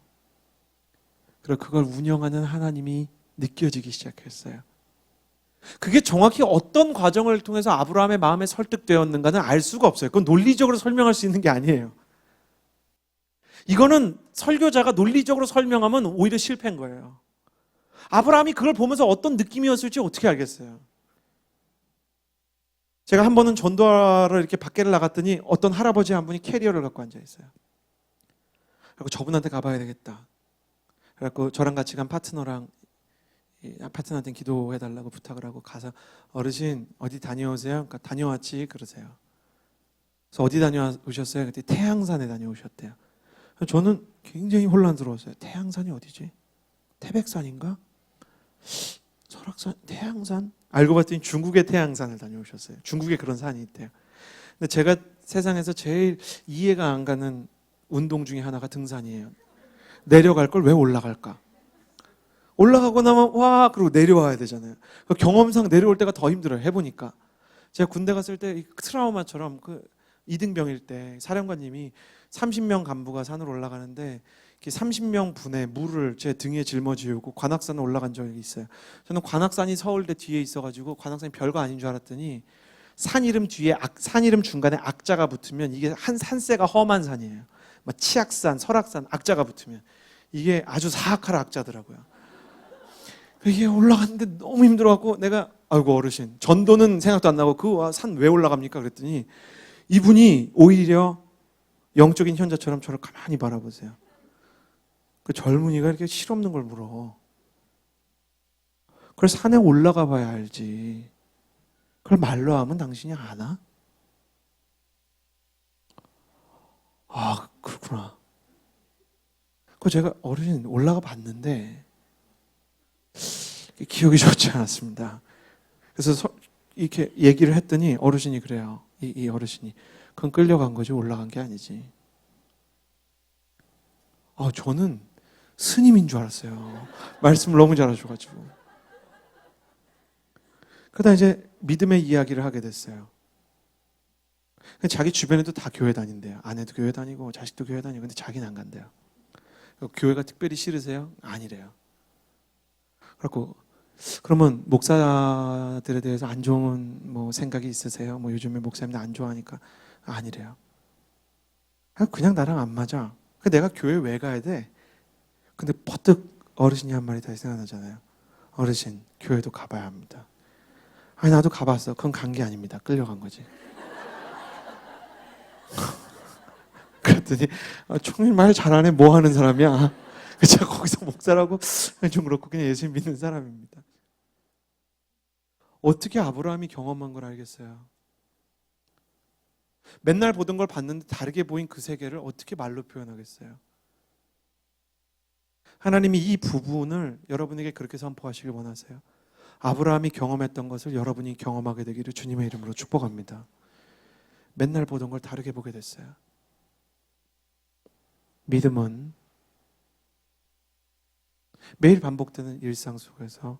그리고 그걸 운영하는 하나님이 느껴지기 시작했어요. 그게 정확히 어떤 과정을 통해서 아브라함의 마음에 설득되었는가는 알 수가 없어요. 그건 논리적으로 설명할 수 있는 게 아니에요. 이거는 설교자가 논리적으로 설명하면 오히려 실패인 거예요. 아브라함이 그걸 보면서 어떤 느낌이었을지 어떻게 알겠어요? 제가 한 번은 전도하러 이렇게 밖에를 나갔더니 어떤 할아버지 한 분이 캐리어를 갖고 앉아 있어요. 그리고 저분한테 가봐야 되겠다. 그래갖고 저랑 같이 간 파트너랑 파트너한테 기도해달라고 부탁을 하고 가서 어르신 어디 다녀오세요? 그러니까 다녀왔지 그러세요. 그래서 어디 다녀오셨어요? 그때 태양산에 다녀오셨대요. 저는 굉장히 혼란스러웠어요. 태양산이 어디지? 태백산인가? 설악산? 태양산? 알고 봤더니 중국의 태양산을 다녀오셨어요. 중국에 그런 산이 있대요. 근데 제가 세상에서 제일 이해가 안 가는 운동 중에 하나가 등산이에요. 내려갈 걸 왜 올라갈까? 올라가고 나면 와 그리고 내려와야 되잖아요. 경험상 내려올 때가 더 힘들어요. 해보니까 제가 군대 갔을 때 트라우마처럼 그 이등병일 때 사령관님이 30명 간부가 산으로 올라가는데 30명 분의 물을 제 등에 짊어지고 관악산에 올라간 적이 있어요. 저는 관악산이 서울대 뒤에 있어가지고 관악산이 별거 아닌 줄 알았더니 산 이름 뒤에 산 이름 중간에 악자가 붙으면 이게 한 산세가 험한 산이에요. 막 치악산, 설악산 악자가 붙으면 이게 아주 사악할 악자더라고요. 이게 올라갔는데 너무 힘들어갖고 내가 아이고 어르신 전도는 생각도 안 나고 그 산 왜 올라갑니까? 그랬더니 이분이 오히려 영적인 현자처럼 저를 가만히 바라보세요. 그 젊은이가 이렇게 실없는 걸 물어. 그걸 산에 올라가 봐야 알지. 그걸 말로 하면 당신이 아나? 아 그렇구나. 그 제가 어르신 올라가 봤는데 기억이 좋지 않았습니다. 그래서 이렇게 얘기를 했더니 어르신이 그래요. 이 어르신이 그건 끌려간 거지 올라간 게 아니지. 저는 스님인 줄 알았어요. 말씀을 너무 잘하셔가지고. 그러다 이제 믿음의 이야기를 하게 됐어요. 자기 주변에도 다 교회 다닌대요. 아내도 교회 다니고 자식도 교회 다니고 근데 자기는 안 간대요. 교회가 특별히 싫으세요? 아니래요. 그렇고 그러면 목사들에 대해서 안 좋은 생각이 있으세요? 요즘에 목사님들 안 좋아하니까 아니래요. 그냥 나랑 안 맞아. 내가 교회 왜 가야 돼? 근데 퍼뜩 어르신이 한 말이 다시 생각나잖아요. 어르신 교회도 가봐야 합니다. 아니 나도 가봤어. 그건 간 게 아닙니다. 끌려간 거지. 그랬더니 총리 말 잘하네. 뭐 하는 사람이야? 제가 거기서 목사라고 좀 그렇고 그냥 예수 믿는 사람입니다. 어떻게 아브라함이 경험한 걸 알겠어요? 맨날 보던 걸 봤는데 다르게 보인 그 세계를 어떻게 말로 표현하겠어요? 하나님이 이 부분을 여러분에게 그렇게 선포하시길 원하세요. 아브라함이 경험했던 것을 여러분이 경험하게 되기를 주님의 이름으로 축복합니다. 맨날 보던 걸 다르게 보게 됐어요. 믿음은 매일 반복되는 일상 속에서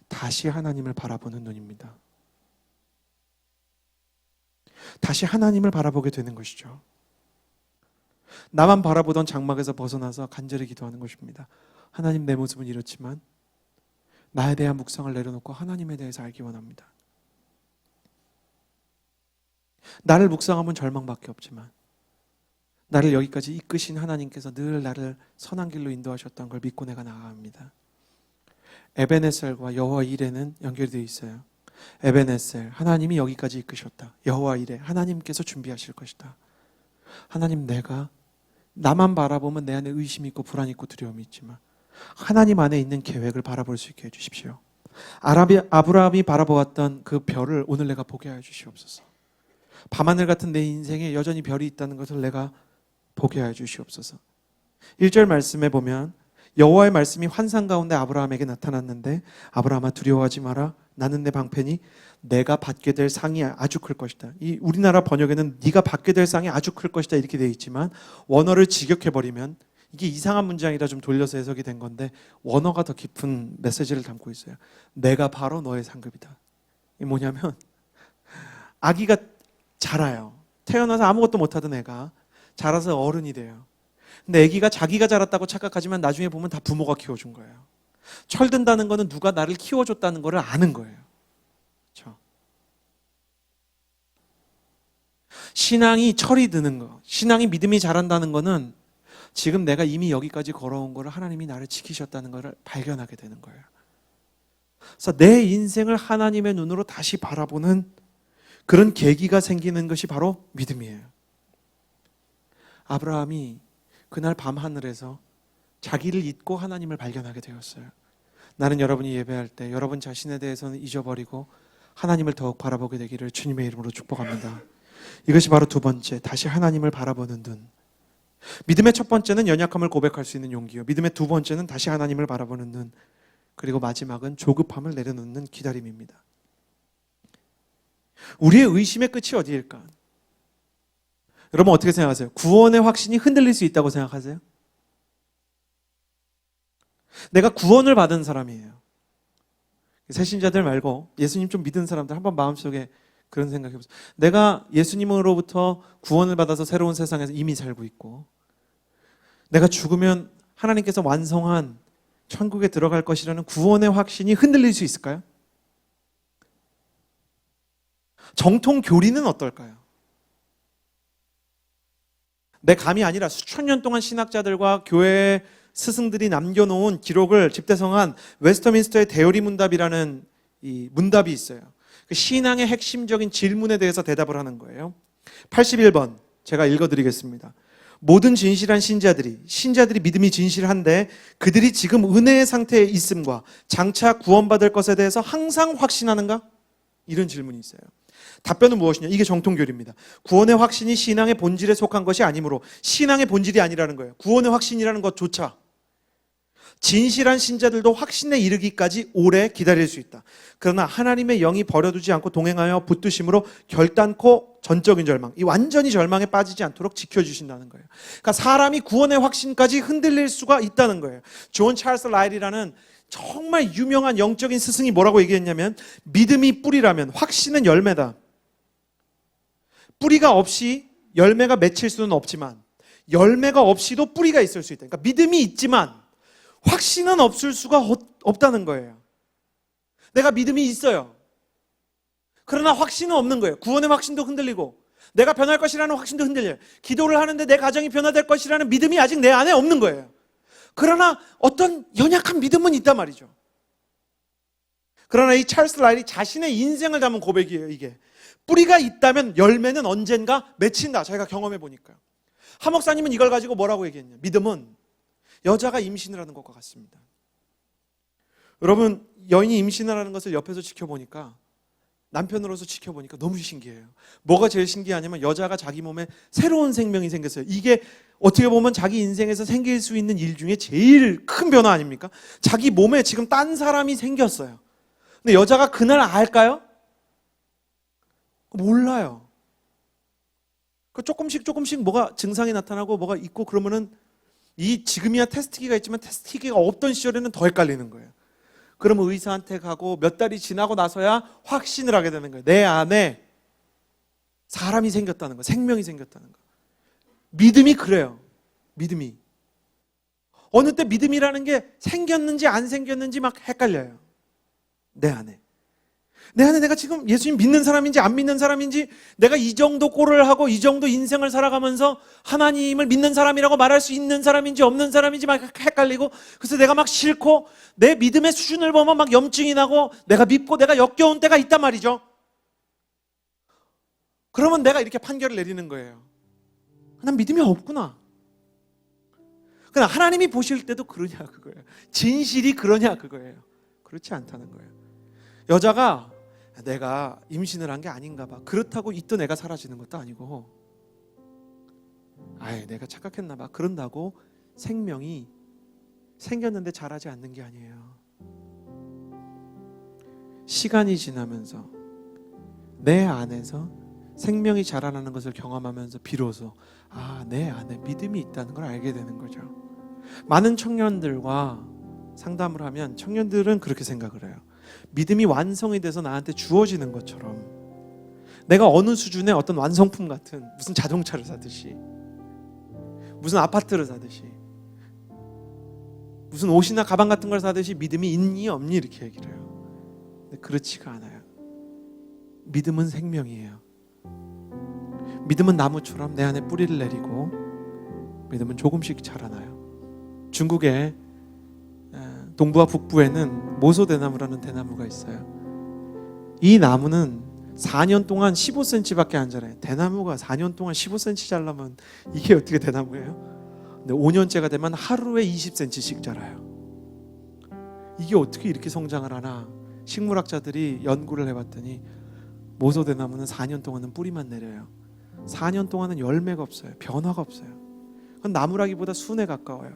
다시 하나님을 바라보는 눈입니다. 다시 하나님을 바라보게 되는 것이죠. 나만 바라보던 장막에서 벗어나서 간절히 기도하는 것입니다. 하나님 내 모습은 이렇지만 나에 대한 묵상을 내려놓고 하나님에 대해서 알기 원합니다. 나를 묵상하면 절망밖에 없지만 나를 여기까지 이끄신 하나님께서 늘 나를 선한 길로 인도하셨던 걸 믿고 내가 나아갑니다. 에베네셀과 여호와 이레는 연결되어 있어요. 에베네셀, 하나님이 여기까지 이끄셨다. 여호와 이레, 하나님께서 준비하실 것이다. 하나님 내가 나만 바라보면 내 안에 의심이 있고 불안이 있고 두려움이 있지만 하나님 안에 있는 계획을 바라볼 수 있게 해주십시오. 아브라함이 바라보았던 그 별을 오늘 내가 보게 하여 주시옵소서. 밤하늘 같은 내 인생에 여전히 별이 있다는 것을 내가 보게 하여 주시옵소서. 1절 말씀에 보면 여호와의 말씀이 환상 가운데 아브라함에게 나타났는데 아브라함아 두려워하지 마라. 나는 내 방편이 내가 받게 될 상이 아주 클 것이다. 이 우리나라 번역에는 네가 받게 될 상이 아주 클 것이다 이렇게 되어 있지만 원어를 직역해버리면 이게 이상한 문장이라 좀 돌려서 해석이 된 건데 원어가 더 깊은 메시지를 담고 있어요. 내가 바로 너의 상급이다. 이게 뭐냐면 아기가 자라요. 태어나서 아무것도 못하던 애가 자라서 어른이 돼요. 근데 아기가 자기가 자랐다고 착각하지만 나중에 보면 다 부모가 키워준 거예요. 철든다는 거는 누가 나를 키워줬다는 거를 아는 거예요. 그렇죠? 신앙이 철이 드는 거, 신앙이 믿음이 자란다는 거는 지금 내가 이미 여기까지 걸어온 거를 하나님이 나를 지키셨다는 거를 발견하게 되는 거예요. 그래서 내 인생을 하나님의 눈으로 다시 바라보는 그런 계기가 생기는 것이 바로 믿음이에요. 아브라함이 그날 밤하늘에서 자기를 잊고 하나님을 발견하게 되었어요. 나는 여러분이 예배할 때 여러분 자신에 대해서는 잊어버리고 하나님을 더욱 바라보게 되기를 주님의 이름으로 축복합니다. 이것이 바로 두 번째, 다시 하나님을 바라보는 눈. 믿음의 첫 번째는 연약함을 고백할 수 있는 용기요. 믿음의 두 번째는 다시 하나님을 바라보는 눈. 그리고 마지막은 조급함을 내려놓는 기다림입니다. 우리의 의심의 끝이 어디일까? 여러분 어떻게 생각하세요? 구원의 확신이 흔들릴 수 있다고 생각하세요? 내가 구원을 받은 사람이에요. 새신자들 말고 예수님 좀 믿은 사람들 한번 마음속에 그런 생각해보세요. 내가 예수님으로부터 구원을 받아서 새로운 세상에서 이미 살고 있고 내가 죽으면 하나님께서 완성한 천국에 들어갈 것이라는 구원의 확신이 흔들릴 수 있을까요? 정통 교리는 어떨까요? 내 감이 아니라 수천 년 동안 신학자들과 교회 스승들이 남겨놓은 기록을 집대성한 웨스터민스터의 대요리 문답이라는 이 문답이 있어요. 그 신앙의 핵심적인 질문에 대해서 대답을 하는 거예요. 81번 제가 읽어드리겠습니다. 모든 진실한 신자들이 믿음이 진실한데 그들이 지금 은혜의 상태에 있음과 장차 구원받을 것에 대해서 항상 확신하는가? 이런 질문이 있어요. 답변은 무엇이냐? 이게 정통교리입니다. 구원의 확신이 신앙의 본질에 속한 것이 아니므로 신앙의 본질이 아니라는 거예요. 구원의 확신이라는 것조차 진실한 신자들도 확신에 이르기까지 오래 기다릴 수 있다. 그러나 하나님의 영이 버려두지 않고 동행하여 붙드심으로 결단코 전적인 절망, 이 완전히 절망에 빠지지 않도록 지켜주신다는 거예요. 그러니까 사람이 구원의 확신까지 흔들릴 수가 있다는 거예요. 존 찰스 라일이라는 정말 유명한 영적인 스승이 뭐라고 얘기했냐면 믿음이 뿌리라면 확신은 열매다. 뿌리가 없이 열매가 맺힐 수는 없지만 열매가 없이도 뿌리가 있을 수 있다. 그러니까 믿음이 있지만 확신은 없을 수가 없다는 거예요. 내가 믿음이 있어요. 그러나 확신은 없는 거예요. 구원의 확신도 흔들리고 내가 변할 것이라는 확신도 흔들려요. 기도를 하는데 내 가정이 변화될 것이라는 믿음이 아직 내 안에 없는 거예요. 그러나 어떤 연약한 믿음은 있단 말이죠. 그러나 이 찰스 라일이 자신의 인생을 담은 고백이에요. 이게 뿌리가 있다면 열매는 언젠가 맺힌다. 자기가 경험해 보니까요. 하 목사님은 이걸 가지고 뭐라고 얘기했냐? 믿음은 여자가 임신을 하는 것과 같습니다. 여러분 여인이 임신을 하는 것을 옆에서 지켜보니까 남편으로서 지켜보니까 너무 신기해요. 뭐가 제일 신기하냐면 여자가 자기 몸에 새로운 생명이 생겼어요. 이게 어떻게 보면 자기 인생에서 생길 수 있는 일 중에 제일 큰 변화 아닙니까? 자기 몸에 지금 딴 사람이 생겼어요. 근데 여자가 그날 알까요? 몰라요. 조금씩 뭐가 증상이 나타나고 뭐가 있고 그러면은 이 지금이야 테스트기가 있지만 테스트기가 없던 시절에는 더 헷갈리는 거예요. 그러면 의사한테 가고 몇 달이 지나고 나서야 확신을 하게 되는 거예요. 내 안에 사람이 생겼다는 거, 생명이 생겼다는 거. 믿음이 그래요. 믿음이. 어느 때 믿음이라는 게 생겼는지 안 생겼는지 막 헷갈려요. 내 안에 내가 지금 예수님 믿는 사람인지 안 믿는 사람인지 내가 이 정도 꼴을 하고 이 정도 인생을 살아가면서 하나님을 믿는 사람이라고 말할 수 있는 사람인지 없는 사람인지 막 헷갈리고 그래서 내가 막 싫고 내 믿음의 수준을 보면 막 염증이 나고 내가 밉고 내가 역겨운 때가 있단 말이죠. 그러면 내가 이렇게 판결을 내리는 거예요. 난 믿음이 없구나. 그러나 하나님이 보실 때도 그러냐 그거예요. 진실이 그러냐 그거예요. 그렇지 않다는 거예요. 여자가 내가 임신을 한 게 아닌가 봐. 그렇다고 있던 애가 사라지는 것도 아니고 내가 착각했나 봐. 그런다고 생명이 생겼는데 자라지 않는 게 아니에요. 시간이 지나면서 내 안에서 생명이 자라나는 것을 경험하면서 비로소 내 안에 믿음이 있다는 걸 알게 되는 거죠. 많은 청년들과 상담을 하면 청년들은 그렇게 생각을 해요. 믿음이 완성이 돼서 나한테 주어지는 것처럼 내가 어느 수준의 어떤 완성품 같은 무슨 자동차를 사듯이 무슨 아파트를 사듯이 무슨 옷이나 가방 같은 걸 사듯이 믿음이 있니 없니 이렇게 얘기를 해요. 근데 그렇지가 않아요. 믿음은 생명이에요. 믿음은 나무처럼 내 안에 뿌리를 내리고 믿음은 조금씩 자라나요. 중국의 동부와 북부에는 모소대나무라는 대나무가 있어요. 이 나무는 4년 동안 15cm밖에 안 자라요. 대나무가 4년 동안 15cm 자라면 이게 어떻게 대나무예요? 근데 5년째가 되면 하루에 20cm씩 자라요. 이게 어떻게 이렇게 성장을 하나? 식물학자들이 연구를 해봤더니 모소대나무는 4년 동안은 뿌리만 내려요. 4년 동안은 열매가 없어요. 변화가 없어요. 그건 나무라기보다 순에 가까워요.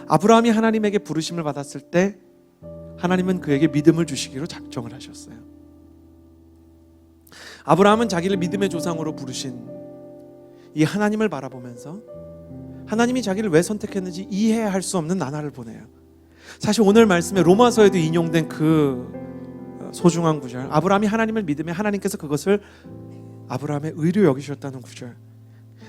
아브라함이 하나님에게 부르심을 받았을 때 하나님은 그에게 믿음을 주시기로 작정을 하셨어요. 아브라함은 자기를 믿음의 조상으로 부르신 이 하나님을 바라보면서 하나님이 자기를 왜 선택했는지 이해할 수 없는 나날을 보내요. 사실 오늘 말씀에 로마서에도 인용된 그 소중한 구절, 아브라함이 하나님을 믿으며 하나님께서 그것을 아브라함의 의로 여기셨다는 구절,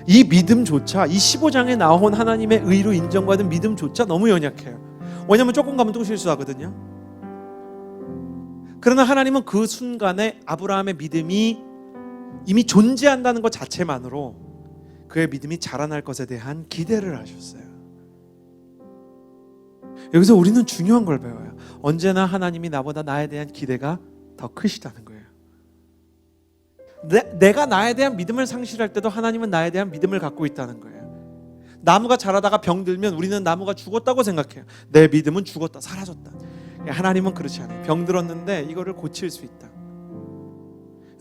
이 믿음조차, 이 15장에 나온 하나님의 의로 인정받은 믿음조차 너무 연약해요. 왜냐하면 조금 가면 또 실수하거든요. 그러나 하나님은 그 순간에 아브라함의 믿음이 이미 존재한다는 것 자체만으로 그의 믿음이 자라날 것에 대한 기대를 하셨어요. 여기서 우리는 중요한 걸 배워요. 언제나 하나님이 나보다 나에 대한 기대가 더 크시다는 거예요. 내가 나에 대한 믿음을 상실할 때도 하나님은 나에 대한 믿음을 갖고 있다는 거예요. 나무가 자라다가 병들면 우리는 나무가 죽었다고 생각해요. 내 믿음은 죽었다, 사라졌다. 하나님은 그렇지 않아요. 병들었는데 이거를 고칠 수 있다.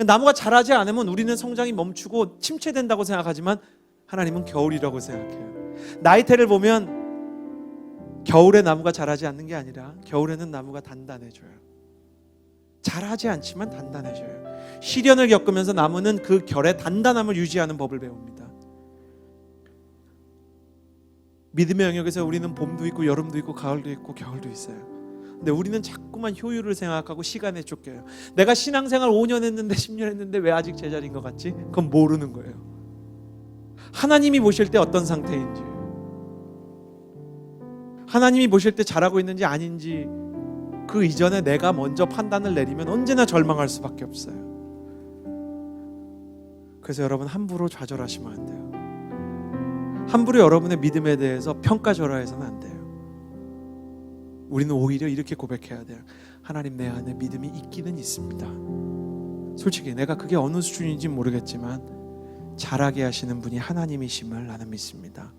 나무가 자라지 않으면 우리는 성장이 멈추고 침체된다고 생각하지만 하나님은 겨울이라고 생각해요. 나이테를 보면 겨울에 나무가 자라지 않는 게 아니라 겨울에는 나무가 단단해져요. 자라지 않지만 단단해져요. 시련을 겪으면서 나무는 그 결의 단단함을 유지하는 법을 배웁니다. 믿음의 영역에서 우리는 봄도 있고 여름도 있고 가을도 있고 겨울도 있어요. 근데 우리는 자꾸만 효율을 생각하고 시간에 쫓겨요. 내가 신앙생활 5년 했는데 10년 했는데 왜 아직 제자리인 것 같지? 그건 모르는 거예요. 하나님이 보실 때 어떤 상태인지, 하나님이 보실 때 잘하고 있는지 아닌지 그 이전에 내가 먼저 판단을 내리면 언제나 절망할 수밖에 없어요. 그래서 여러분 함부로 좌절하시면 안 돼요. 함부로 여러분의 믿음에 대해서 평가절하해서는 안 돼요. 우리는 오히려 이렇게 고백해야 돼요. 하나님, 내 안에 믿음이 있기는 있습니다. 솔직히 내가 그게 어느 수준인지 모르겠지만 자라게 하시는 분이 하나님이심을 나는 믿습니다.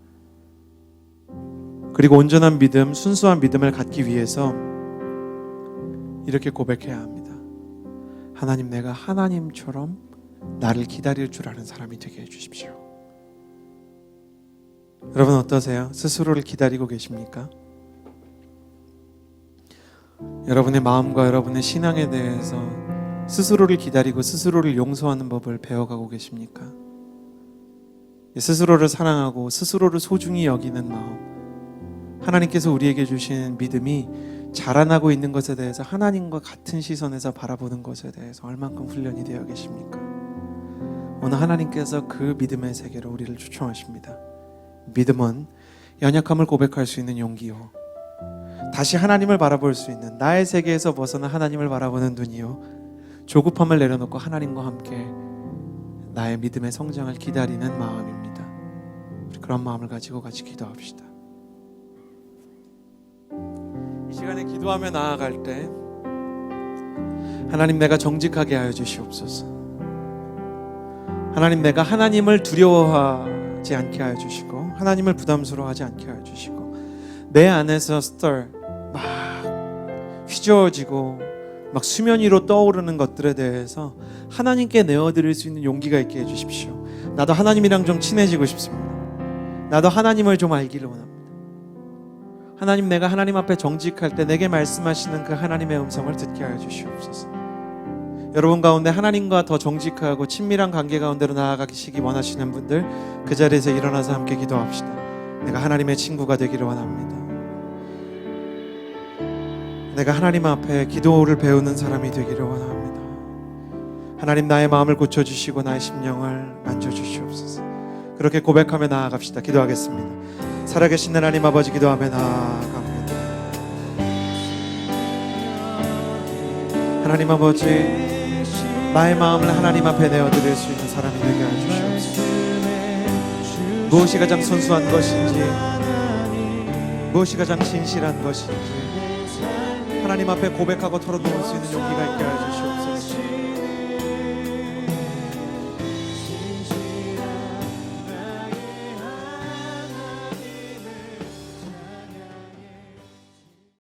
그리고 온전한 믿음, 순수한 믿음을 갖기 위해서 이렇게 고백해야 합니다. 하나님, 내가 하나님처럼 나를 기다릴 줄 아는 사람이 되게 해주십시오. 여러분 어떠세요? 스스로를 기다리고 계십니까? 여러분의 마음과 여러분의 신앙에 대해서 스스로를 기다리고 스스로를 용서하는 법을 배워가고 계십니까? 스스로를 사랑하고 스스로를 소중히 여기는 마음, 하나님께서 우리에게 주신 믿음이 자라나고 있는 것에 대해서 하나님과 같은 시선에서 바라보는 것에 대해서 얼만큼 훈련이 되어 계십니까? 오늘 하나님께서 그 믿음의 세계로 우리를 초청하십니다. 믿음은 연약함을 고백할 수 있는 용기요, 다시 하나님을 바라볼 수 있는 나의 세계에서 벗어나 하나님을 바라보는 눈이요, 조급함을 내려놓고 하나님과 함께 나의 믿음의 성장을 기다리는 마음입니다. 우리 그런 마음을 가지고 같이 기도합시다. 이 시간에 기도하며 나아갈 때 하나님, 내가 정직하게 하여 주시옵소서. 하나님, 내가 하나님을 두려워하지 않게 하여 주시고 하나님을 부담스러워하지 않게 하여 주시고 내 안에서 막 휘저어지고 막 수면 위로 떠오르는 것들에 대해서 하나님께 내어드릴 수 있는 용기가 있게 해주십시오. 나도 하나님이랑 좀 친해지고 싶습니다. 나도 하나님을 좀 알기를 원합니다. 하나님, 내가 하나님 앞에 정직할 때 내게 말씀하시는 그 하나님의 음성을 듣게 하여 주시옵소서. 여러분 가운데 하나님과 더 정직하고 친밀한 관계 가운데로 나아가시기 원하시는 분들, 그 자리에서 일어나서 함께 기도합시다. 내가 하나님의 친구가 되기를 원합니다. 내가 하나님 앞에 기도를 배우는 사람이 되기를 원합니다. 하나님, 나의 마음을 고쳐주시고 나의 심령을 만져주시옵소서. 그렇게 고백하며 나아갑시다. 기도하겠습니다. 살아계신 하나님 아버지, 기도하며 나아갑니다. 하나님 아버지, 나의 마음을 하나님 앞에 내어드릴 수 있는 사람이 되게 해주시옵소서. 무엇이 가장 순수한 것인지, 무엇이 가장 진실한 것인지 하나님 앞에 고백하고 털어놓을 수 있는 용기가 있게 하여 주시옵소서.